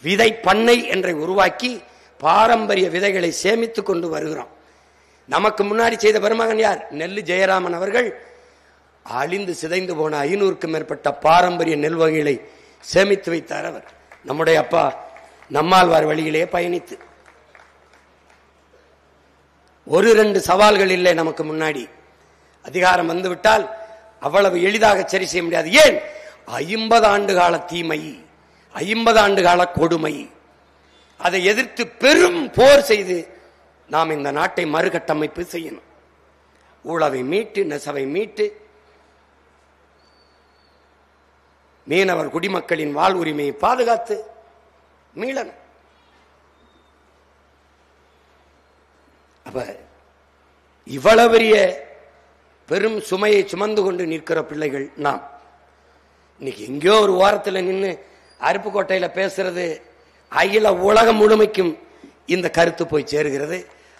விதை பண்ணை என்றை உருவாக்கி பாரம்பரிய விதைகளை சேமித்துக் கொண்டு வருகிறோம். நமக்கு முன்னாடி செய்த பெருமகன் யார்? நெல்லு ஜெயராமன் அவர்கள் அழிந்து சிதைந்து போன 500க்கும் மேற்பட்ட பாரம்பரிய நெல் வகைகளை சேமித்து வைத்தார். அவர் நம்முடைய அப்பா நம்மாழ்வார் வழியிலே பயணித்து. 1-2 சவால்கள் இல்லை நமக்கு முன்னாடி. அதிகாரம் வந்துவிட்டால் அவ்வளவு எளிதாக சரி செய்ய முடியாது. ஏன்? 50 ஆண்டு கால தீமை, 50 ஆண்டு கால கொடுமை, அதை எதிர்த்து பெரும் போர் செய்து நாம் இந்த நாட்டை மறுகட்டமைப்பு செய்யணும். ஊழவை மீட்டு, நெசவை மீட்டு, மீனவர் குடிமக்களின் வாழ் உரிமையை பாதுகாத்து மீளணும். அப்ப இவ்வளவு பெரிய பெரும் சுமையை சுமந்து கொண்டு நிற்கிற பிள்ளைகள் நாம். இன்னைக்கு எங்கேயோ ஒரு ஓரத்தில் நின்று அருப்புக்கோட்டையில பேசுறது அகில உலகம் முழுமைக்கும் இந்த கருத்து போய் சேருகிறது.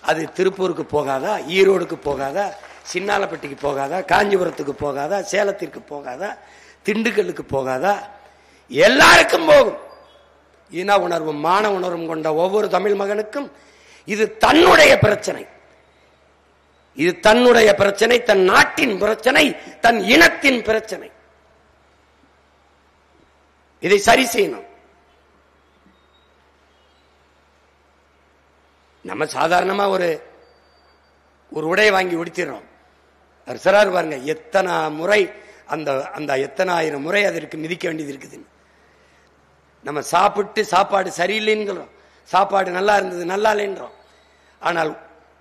அது திருப்பூருக்கு போகாதா, ஈரோடுக்கு போகாதா, சின்னாலப்பட்டிக்கு போகாதா, காஞ்சிபுரத்துக்கு போகாதா, சேலத்திற்கு போகாதா, திண்டுக்கல்லுக்கு போகாதா? எல்லாருக்கும் போகும். இன உணர்வும் மான உணர்வும் கொண்ட ஒவ்வொரு தமிழ் மகனுக்கும் இது தன்னுடைய பிரச்சனை. இது தன்னுடைய பிரச்சனை, தன் நாட்டின் பிரச்சனை, தன் இனத்தின் பிரச்சனை. இதை சரி செய்யணும். நம்ம சாதாரணமா ஒரு உடை வாங்கி உடுத்திடுறோம். சிறார் பாருங்க, எத்தனை முறை அந்த எத்தனை ஆயிரம் முறை அதற்கு மிதிக்க வேண்டியது இருக்குது. நம்ம சாப்பிட்டு சாப்பாடு சரியில்லைன்னு சொல்றோம், சாப்பாடு நல்லா இருந்தது நல்லா இல்லைன்றோம். ஆனால்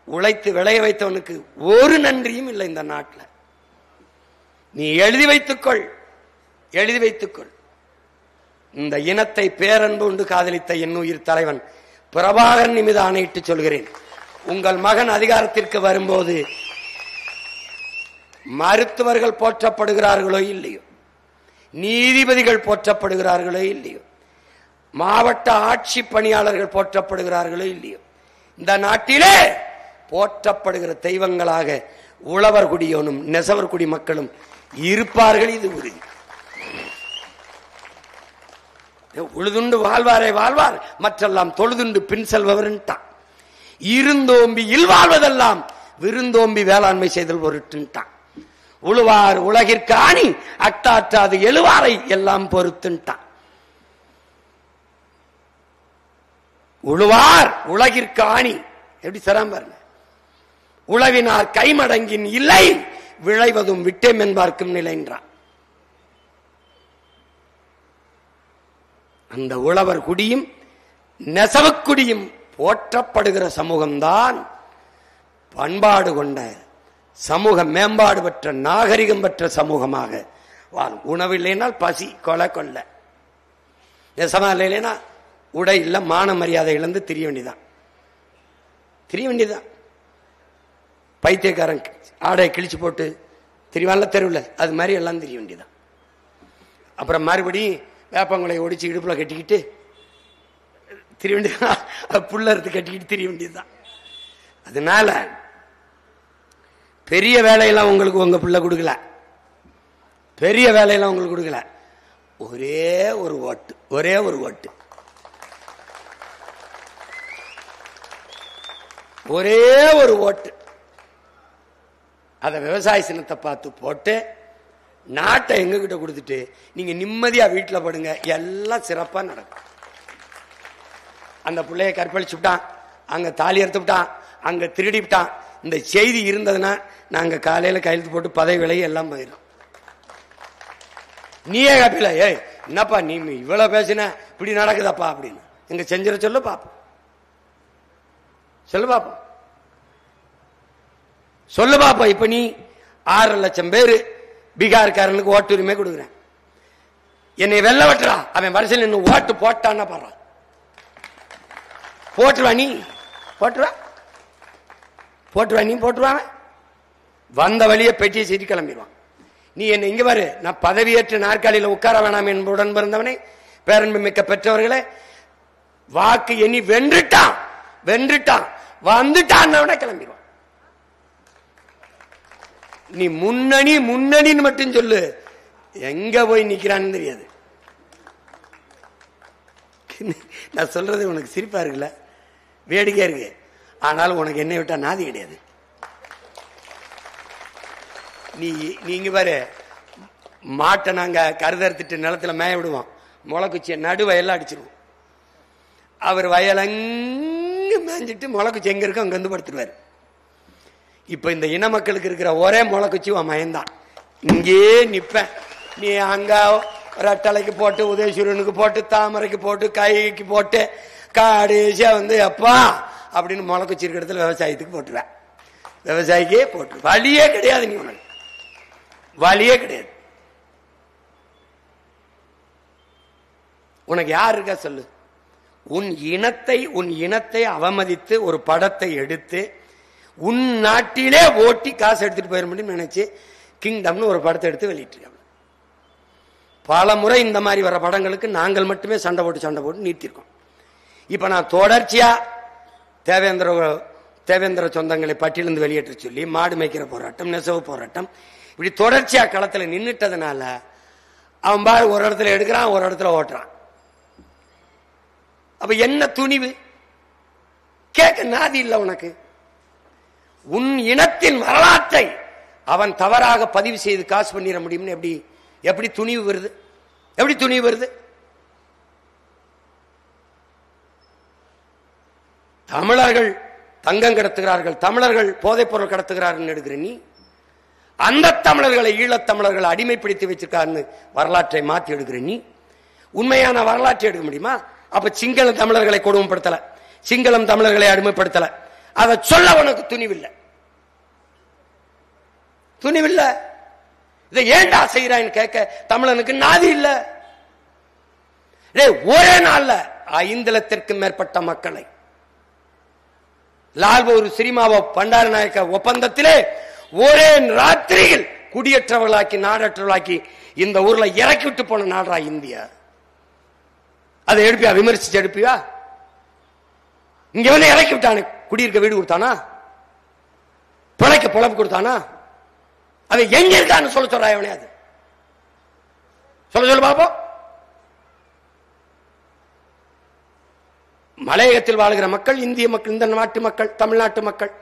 உழைத்து விளைய வைத்தவனுக்கு ஒரு நன்றியும் இல்லை இந்த நாட்டில். நீ எழுதி வைத்துக்கொள், எழுதி வைத்துக்கொள். இந்த இனத்தை பேரன்பு உண்டு காதலித்த என் உயிர் தலைவன் பிரபாகரன் மீது ஆணையிட்டு சொல்கிறேன், உங்கள் மகன் அதிகாரத்திற்கு வரும்போது மருத்துவர்கள் போற்றப்படுகிறார்களோ இல்லையோ, நீதிபதிகள் போற்றப்படுகிறார்களோ இல்லையோ, மாவட்ட ஆட்சி பணியாளர்கள் போற்றப்படுகிறார்களோ இல்லையோ, இந்த நாட்டிலே போற்றப்படுகிற தெய்வங்களாக உழவர் குடியோனும் நெசவர் குடி மக்களும் இருப்பார்கள். இது உறுதி. உழுதுண்டு வாழ்வாரை வாழ்வார், மற்றெல்லாம் தொழுதுண்டு பின் செல்பவர். இருந்தோம்பி இல்வாழ்வதெல்லாம் விருந்தோம்பி வேளாண்மை செய்தல் பொருட்டுன்ட்டான். உழுவார் உலகிற்கு ஆணி அட்டாற்றாது எழுவாரை எல்லாம் பொறுத்துன்ட்டான். உழுவார் உலகிற்கு ஆணி எப்படி சராம் பாருங்க. உழவினார் கைமடங்கின் இல்லை விளைவதும் விட்டேம் என்பார்க்கும் நிலைன்றான். அந்த உழவர் குடியும் நெசவுக்குடியும் போற்றப்படுகிற சமூகம்தான் பண்பாடு கொண்ட சமூக மேம்பாடு பெற்ற நாகரிகம் பெற்ற சமூகமாக வாழும். உணவு இல்லைனால் பசி கொலை கொள்ள, நெசமா இல்லைன்னா உடை இல்ல, மான மரியாதை இழந்து திரிய வேண்டியதான். பைத்தியக்காரன் ஆடை கிழிச்சு போட்டு திரிவான்ல தெருவில், அது மாதிரி எல்லாம் தெரிய வேண்டியதான். அப்புறம் மறுபடியும் வேப்பங்களை ஒடிச்சு இடுப்புல கட்டிக்கிட்டு திரிய வேண்டியதான், புள்ளறுத்து கட்டிக்கிட்டு திரிய வேண்டியதுதான். அதனால பெரிய வேலையெல்லாம் உங்களுக்கு உங்க பிள்ளை கொடுக்கல, பெரிய வேலையெல்லாம் உங்களுக்கு கொடுக்கல. ஒரே ஒரு ஓட்டு, ஒரே ஒரு ஓட்டு, ஒரே ஒரு ஓட்டு. அத விவசாய சின்னத்தை பார்த்து போட்டு நாட்டை எங்க கிட்ட கொடுத்துட்டு நீங்க நிம்மதியா வீட்டுல படுங்க, எல்லாம் சிறப்பா நடக்கும். அந்த பிள்ளைய கற்பழிச்சு விட்டான், அங்க தாலி எடுத்து விட்டான், அங்க திருடி விட்டான். இந்த செய்தி இருந்ததுன்னா நாங்க காலையில கையெழுத்து போட்டு பதவி விலை எல்லாம் போயிடும். நீயே காப்பில ஏய் என்னப்பா நீ இவ்வளவு பேசின இப்படி நடக்குதாப்பா அப்படின்னு எங்க செஞ்சிட சொல்ல பாப்போம், சொல்லு பாப்போம், சொல்லு பாப்பா. இப்ப நீ 6 லட்சம் பேரு பீகார்காரனுக்கு ஓட்டு உரிமை கொடுக்குறேன், என்னை வெள்ள வெட்டுறா, அவன் வரிசையில் இன்னும் ஓட்டு போட்டான்னா பாரு, போட்டுருவா நீ, போட்டுருவா போட்டுருவா நீ, போட்டுருவாங்க. வந்த வழியை பெட்டியை சீட்டி கிளம்பிடுவான். நீ என்ன இங்க பாரு, நான் பதவியேற்ற நாற்காலியில் உட்கார வேணாம் என்புடன் பிறந்தவனை, பேரன்பு மிக்க பெற்றவர்களே, வாக்கு எண்ணி வென்றுட்டான் வந்துட்டான் கிளம்பிடுவான். நீ முன்னணின்னு மட்டும் சொல்லு, எங்க போய் நிக்கிறான்னு தெரியாது. நான் சொல்றது உனக்கு சிரிப்பா இருக்குல்ல, வேடிக்கையா இருக்கு. ஆனாலும் உனக்கு என்னை விட்டா நாதி கிடையாது. நீங்க பாரு, மாட்டை நாங்க கருதறுத்துட்டு நிலத்துல மேய விடுவோம், முளைக்குச்சிய நடு வயல்ல அடிச்சிருவோம். அவர் வயலங்கு மேய்ஞ்சிட்டு முளைக்குச்சி எங்க இருக்கு அங்க வந்து படுத்துருவாரு. இப்ப இந்த இன மக்களுக்கு இருக்கிற ஒரே முளைக்குச்சி உன் மயந்தான். இங்கே நிப்ப, நீ அங்க ரெட்டலைக்கு போட்டு, உதயசூரனுக்கு போட்டு, தாமரைக்கு போட்டு, கைக்கு போட்டு, கடைசியா வந்து அப்பா அப்படின்னு முளைக்குச்சி இருக்கிற இடத்துல விவசாயத்துக்கு போட்டுருவேன். விவசாயிக்கே போட்டு வழியே கிடையாது, நீ உனக்கு வழியே கிடையாது. உனக்கு யார் இருக்கா சொல்லு. உன் இனத்தை அவமதித்து ஒரு படத்தை எடுத்து உன் நாட்டிலே ஓட்டி காசு எடுத்துட்டு போயிட முடியும் நினைச்சு கிங்டம்னு ஒரு படத்தை எடுத்து வெளியிட்டிருக்காங்க. பல முறை இந்த மாதிரி வர படங்களுக்கு நாங்கள் மட்டுமே சண்டை போட்டு நீட்டிருக்கோம். இப்ப நான் தொடர்ச்சியா தேவேந்திர சொந்தங்களை பட்டியலிருந்து வெளியேற்ற சொல்லி மாடு மேய்க்கிற போராட்டம், நெசவு போராட்டம், இப்படி தொடர்ச்சியா களத்துல நின்னுட்டதுனால அவன் பாரு ஒரு இடத்துல எடுக்கிறான், ஒரு இடத்துல ஓட்டுறான். அப்ப என்ன துணிவு கேட்க நாதி இல்ல உனக்கு. உன் இனத்தின் வரலாற்றை அவன் தவறாக பதிவு செய்து காசு பண்ணிட முடியும்னு எப்படி துணிவு வருது? எப்படி துணிவு வருது? தமிழர்கள் தங்கம் கடத்துகிறார்கள், தமிழர்கள் போதைப் பொருள் கடத்துகிறார்கள் எடுக்கிற நீ, அந்த தமிழர்களை ஈழத்தமிழர்களை அடிமைப்படுத்தி வச்சிருக்காருன்னு வரலாற்றை மாற்றி எடுக்கிற நீ, உண்மையான வரலாற்றை எடுக்க முடியுமா? அப்ப சிங்கள தமிழர்களை கொடுமைப்படுத்தல, சிங்களம் தமிழர்களை அடிமைப்படுத்தல, அதை சொல்ல உனக்கு துணிவில்லை. இதை ஏண்டா செய்யறான்னு கேட்க தமிழனுக்கு நாதி இல்ல. ஒரே நாள்ல 5 லட்சத்திற்கும் மேற்பட்ட மக்களை லால்பூர் சிரிமாவோ பண்டாரநாயக்க ஒப்பந்தத்திலே ஒரே ராத்திரியில் குடியேற்றவர்களாக்கி நாடற்றவர்களாக்கி இந்த ஊர்ல இறக்கி விட்டு போன நாடா இந்தியா. அதை எடுப்பியா? விமர்சிச்சு எடுப்பியா? இங்க வந்து இறக்கி விட்டானே, குடியிருக்க வீடு கொடுத்தானா? பிழைக்க பொழப்பு கொடுத்தானா? அது எங்க இருக்கான்னு சொல்ல அவனே, அது சொல்ல பாப்போம். மலையகத்தில் வாழ்கிற மக்கள், இந்திய மக்கள், இந்த நாட்டு மக்கள், தமிழ்நாட்டு மக்கள்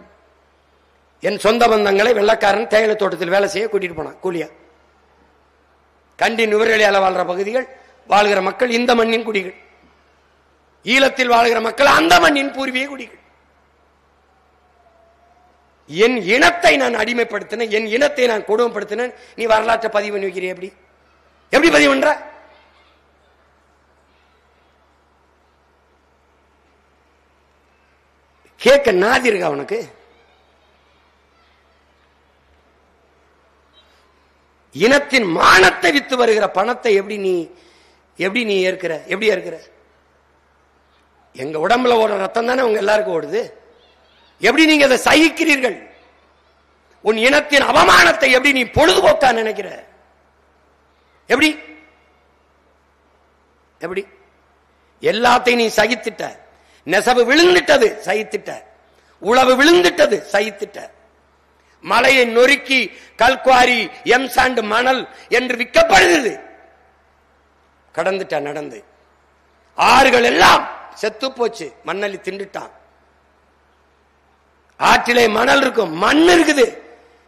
என் சொந்த பந்தங்களை வெள்ளக்காரன் தேயிலை தோட்டத்தில் வேலை செய்ய கூட்டிட்டு போனான் கூலியா. கண்டி நுவரெலியால வாழ்ற பகுதிகள் வாழ்கிற மக்கள் இந்த மண்ணின் குடிகள், ஈழத்தில் வாழ்கிற மக்கள் அந்த மண்ணின் பூர்வீக குடிகள். என் இனத்தை நான் அடிமைப்படுத்தினேன், என் இனத்தை நான் கொடுமைப்படுத்தினேன். நீ வரலாற்றை பதிவு பண்ணி வைக்கிற, எப்படி எப்படி பதிவு பண்ற? கேட்க நாதி இருக்கா உனக்கு? இனத்தின் மானத்தை வித்து வருகிற பணத்தை எப்படி நீ ஏற்கிற? எப்படி ஏற்கிற? எங்க உடம்புல ஓடுற ரத்தம் தானே உங்க எல்லாருக்கும் ஓடுது. எப்படி நீங்க அதை சகிக்கிறீர்கள்? உன் இனத்தின் அவமானத்தை எப்படி நீ பொழுதுபோக்கா நினைக்கிற? எப்படி எப்படி எல்லாத்தையும் நீ சகித்துட்ட. நெசவு விழுந்துட்டது, சகித்துட்ட. உழவு விழுந்துட்டது, சகித்துட்ட. மலையை நொறுக்கி கல்குவாரி எம்சாண்ட் மணல் என்று விற்கப்படுகிறது, கடந்துட்ட. நடந்து ஆறுகள் எல்லாம் செத்து போச்சு, மண்ணலி திண்டுட்டான். ஆற்றிலே மணல் இருக்கும், மண் இருக்குது,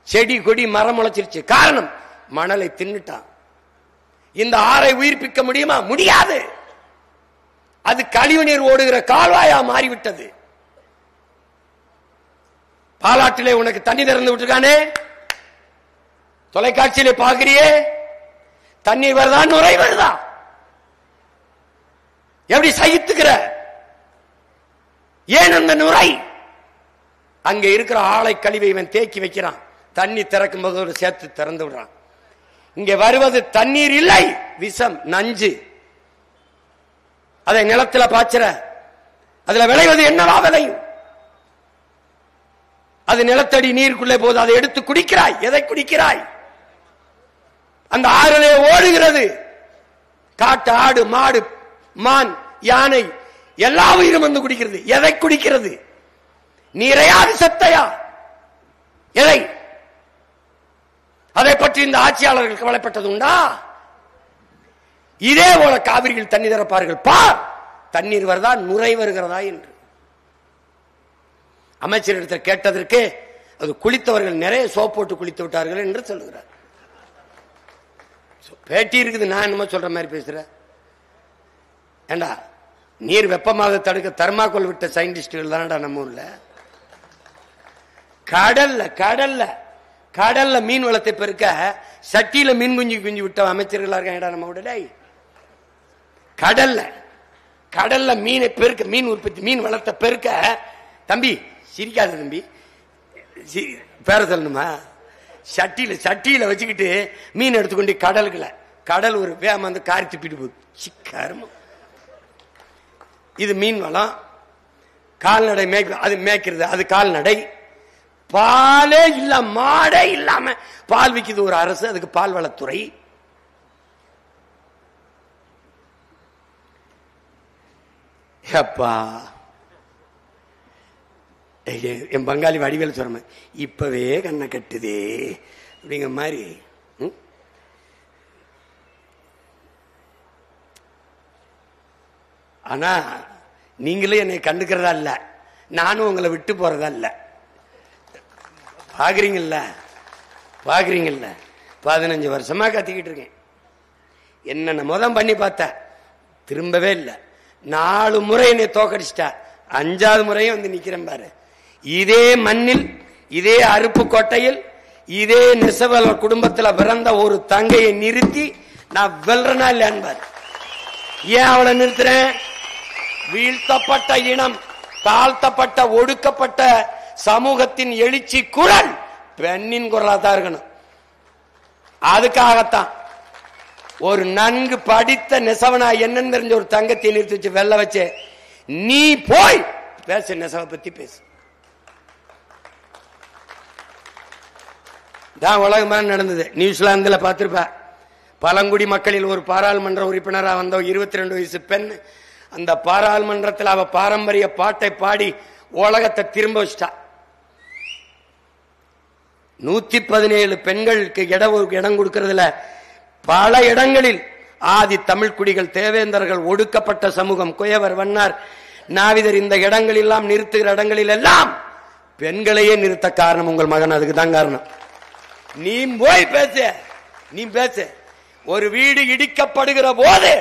செடி கொடி மரம் முளைச்சிருச்சு. காரணம் மணலை தின்னுட்டான். இந்த ஆறை உயிர்ப்பிக்க முடியுமா? முடியாது. அது கழிவு நீர் ஓடுகிற கால்வாயா மாறிவிட்டது. பாலாற்றிலே உனக்கு தண்ணி திறந்து விட்டுருக்கானே, தொலைக்காட்சியிலே பாக்குறியே, தண்ணீர் வருதா நுரை வருதா? எப்படி சகித்துக்கிற? ஏன் அந்த நுரை? அங்க இருக்கிற ஆலை கழிவை இவன் தேக்கி வைக்கிறான், தண்ணி திறக்கும் போது சேர்த்து திறந்து விடுறான். இங்க வருவது தண்ணீர் இல்லை, விஷம், நஞ்சு. அதை நிலத்தில் பாய்ச்சற, அதுல விளைவது என்னவா விளையும்? அது நிலத்தடி நீருக்குள்ளே போது, அதை எடுத்து குடிக்கிறாய். எதை குடிக்கிறாய்? அந்த ஆறிலே ஓடுகிறது. காட்டு ஆடு, மாடு, மான், யானை எல்லா உயிரும் வந்து குடிக்கிறது. எதை குடிக்கிறது? நீரையா விஷத்தையா? எதை? அதை பற்றி இந்த ஆட்சியாளர்கள் கவலைப்பட்டது உண்டா? இதே போல காவிரியில் தண்ணி திறப்பார்கள், பார் தண்ணீர் வருதா நுரை வருகிறதா என்று. அமைச்சரிடத்தில் கேட்டதற்கு அது குளித்தவர்கள் நிறைய சோப் போட்டு குளித்து விட்டார்கள் என்று சொல்லுகிறார். பேட்டி இருக்குது, நான் என்னமோ சொல்ற மாதிரி பேசுற. ஏண்டா நீர் வெப்பமாக தடுக்க தர்மாக்கோல் விட்ட சயின்டிஸ்டுகள் தானடா நம்ம ஊர்ல. கடல்ல மீன் வளத்தை பெருக்க சட்டியில மீன் குஞ்சு விட்ட அமைச்சர்களா இருக்காங்கடா நம்ம உடனே. கடல்ல மீனை பெருக்க, மீன் உற்பத்தி, மீன் வளத்தை பெருக்க. தம்பி சிரிக்காத தம்பி, பேர சொல்லணுமா? சட்டியில வச்சுக்கிட்டு மீன் எடுத்துக்கொண்டு கடல் ஒரு வேம வந்து காரி துப்பிட்டு போகுது. சிக்கருமம். இது மீன் வளம். கால்நடை அது மேய்க்கிறது, அது கால்நடை. பாலே இல்ல, மாடே இல்லாம பால் விக்குது ஒரு அரசு, அதுக்கு பால் வளத்துறை. அப்பா என் பங்காளி வடிவேல் சொல்ற மாதிரி இப்பவே கண்ணை கட்டுதே அப்படிங்கிற மாதிரி. ஆனா நீங்களும் என்னை கண்டுக்கிறதா இல்ல, நானும் உங்களை விட்டு போறதா இல்ல. பாக்குறீங்கல்ல 15 வருஷமா கத்திக்கிட்டு இருக்கேன். என்ன முதம் பண்ணி பார்த்த, திரும்பவே இல்லை. 4 முறை என்னை தோக்கடிச்சிட்டா, 5வது முறையும் வந்து நிக்கிறேன் பாரு. இதே மண்ணில், இதே அருப்புக்கோட்டையில், இதே நெசவல் குடும்பத்தில் பிறந்த ஒரு தங்கையை நிறுத்தி நான் வெல்றனா இல்லையான்னு பாரு. ஏன் அவளை நிறுத்துறேன்? வீழ்த்தப்பட்ட இனம், தாழ்த்தப்பட்ட ஒடுக்கப்பட்ட சமூகத்தின் எழுச்சி குரல் பெண்ணின் குரலா தான் இருக்கணும். அதுக்காகத்தான் ஒரு நன்கு படித்த நெசவனா என்னன்னு தெரிஞ்ச ஒரு தங்கத்தை நிறுத்தி வச்சு வெல்ல வச்சு, நீ போய் பேச, நெசவை பத்தி பேசு. தான் உலகமா நடந்தது. நியூசிலாந்துல பார்த்திருப்ப, பழங்குடி மக்களில் ஒரு பாராளுமன்ற உறுப்பினராக வந்த 22 வயசு பெண், அந்த பாராளுமன்றத்தில் அவ பாரம்பரிய பாட்டை பாடி உலகத்தை திரும்ப வச்சிட்டா. 117 பெண்களுக்கு இடம் கொடுக்கறதுல பல இடங்களில் ஆதி தமிழ் குடிகள், தேவேந்தர்கள், ஒடுக்கப்பட்ட சமூகம், குயவர், வண்ணார், நாவிதர், இந்த இடங்கள் எல்லாம் நிறுத்துகிற இடங்களில் எல்லாம் பெண்களையே நிறுத்த காரணம் உங்கள் மகன். அதுக்கு தான் காரணம். நீ போய் பேச. ஒரு வீடு இடிக்கப்படுகிற போது,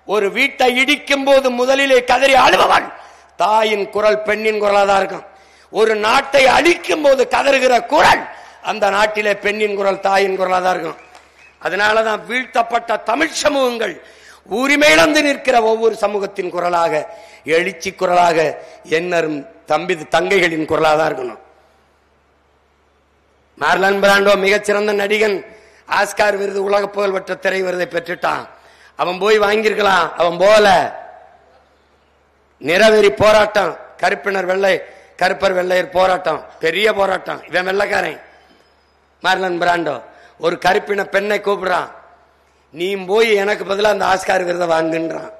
ஒரு வீட்டை இடிக்கும் போது முதலிலே கதறி அழுபவன் தாயின் குரல், பெண்ணின் குரலாதான் இருக்கும். ஒரு நாட்டை அழிக்கும் போது கதறுகிற குரல் அந்த நாட்டிலே பெண்ணின் குரல், தாயின் குரலாதான் இருக்கும். அதனாலதான் வீழ்த்தப்பட்ட தமிழ் சமூகங்கள் உரிமையிழந்து நிற்கிற ஒவ்வொரு சமூகத்தின் குரலாக, எழுச்சி குரலாக, என்னரும் தங்கைகளின் குரலாக தான் இருக்கணும். மார்லன் பிராண்டோ மிகச்சிறந்த நடிகன், ஆஸ்கார் விருது, உலக புகழ்பெற்ற திரை விருதை பெற்றுட்டான். அவன் போய் வாங்கியிருக்கலாம், அவன் போல. நிறவெறி போராட்டம், கருப்பினர் வெள்ளை, கருப்பர் வெள்ளையர் போராட்டம், பெரிய போராட்டம். இவன் வெள்ளைக்காரன் மார்லன் பிராண்டோ. ஒரு கருப்பின பெண்ணை கூப்பிடுறான், நீ போய் எனக்கு பதிலாக அந்த ஆஸ்கார் விருதை வாங்குன்றான்.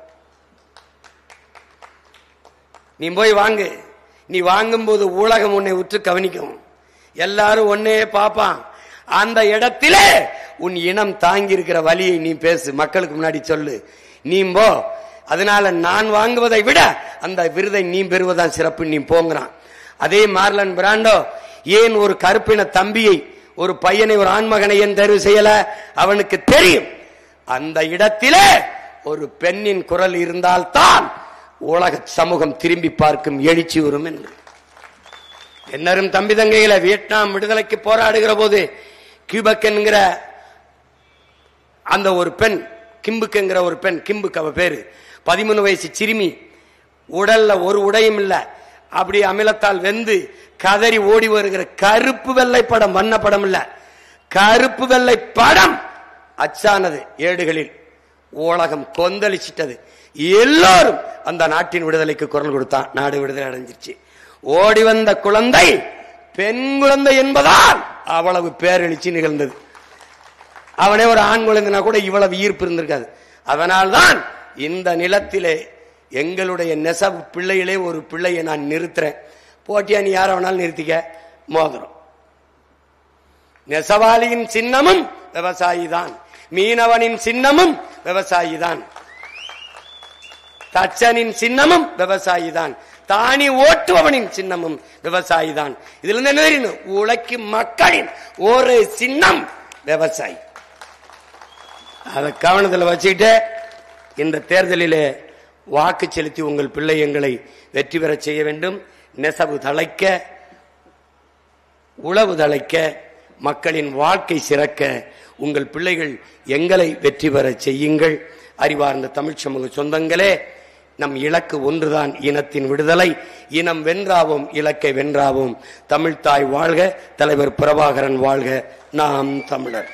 நீ போய் வாங்கு. நீ வாங்கும் போது ஊடகம் உன்னை உற்று கவனிக்கும், எல்லாரும் ஒன்னே பாப்பான். அந்த இடத்திலே உன் இனம் தாங்கி இருக்கிற வலியை நீ பேசு, மக்களுக்கு முன்னாடி சொல்லு, நீ போ. அதனால நான் வாங்குவதை விட அந்த விருதை நீ பெறுவதான் சிறப்பு, நீ போங்கிறான். அதே மார்லன் பிராண்டோ ஏன் ஒரு கருப்பின தம்பியை, ஒரு பையனை, ஒரு ஆண்மகனை ஏன் தேர்வு செய்யல? அவனுக்கு தெரியும் அந்த இடத்திலே ஒரு பெண்ணின் குரல் இருந்தால்தான் உலக சமூகம் திரும்பி பார்க்கும், எழுச்சி வரும் என்று. என்னரும் தம்பி தங்கைகளை வியட்நாம் விடுதலைக்கு போராடுகிற போது கியூபக் என்கிற அந்த ஒரு பெண், கிம்புக் என்கிற ஒரு பெண், கிம்புக் அவ பேரு, 13 வயசு சிறுமி, உடல்ல ஒரு உடையும் இல்ல, அப்படி அமிலத்தால் வெந்து கதறி ஓடி வருகிற கருப்பு வெள்ளை படம், வண்ண படம் இல்ல, கருப்பு வெள்ளை படம் அச்சானது ஏடுகளில். உலகம் கொந்தளிச்சிட்டது. எல்லோரும் அந்த நாட்டின் விடுதலைக்கு குரல் கொடுத்தான். நாடு விடுதலை அடைஞ்சிருச்சு. ஓடி வந்த குழந்தை பெண் குழந்தை என்பதால் அவ்வளவு பேரெழுச்சி நிகழ்ந்தது. அவனே ஒரு ஆண் குழந்தைனா கூட இவ்வளவு ஈர்ப்பு இருந்திருக்காது. அதனால்தான் இந்த நிலத்திலே எங்களுடைய நெசவு பிள்ளையிலே ஒரு பிள்ளையை நான் நிறுத்துறேன். போட்டியா நீ யார வேணாலும் நிறுத்திக்க, மோதிரம். நெசவாளியின் சின்னமும் விவசாயி தான், மீனவனின் சின்னமும் விவசாயி தான், தச்சனின் சின்னமும் விவசாயி தான், தானி ஓட்டுபவனின் சின்னமும் விவசாயி தான். இதுல இருந்து என்ன தெரியும்? உழைக்கும் மக்களின் ஒரு சின்னம் விவசாயி. அதை கவனத்தில் வச்சுக்கிட்டு இந்த தேர்தலிலே வாக்கு செலுத்தி உங்கள் பிள்ளை எங்களை வெற்றி பெற செய்ய வேண்டும். நெசவு தழைக்க, உழவு தழைக்க, மக்களின் வாழ்க்கை சிறக்க உங்கள் பிள்ளைகள் எங்களை வெற்றி பெற செய்யுங்கள். அறிவார்ந்த தமிழ் சமூக சொந்தங்களே, நம் இலக்கு ஒன்றுதான், இனத்தின் விடுதலை. இனம் வென்றாவோம், இலக்கை வென்றாவோம். தமிழ்தாய் வாழ்க, தலைவர் பிரபாகரன் வாழ்க. நாம் தமிழர்.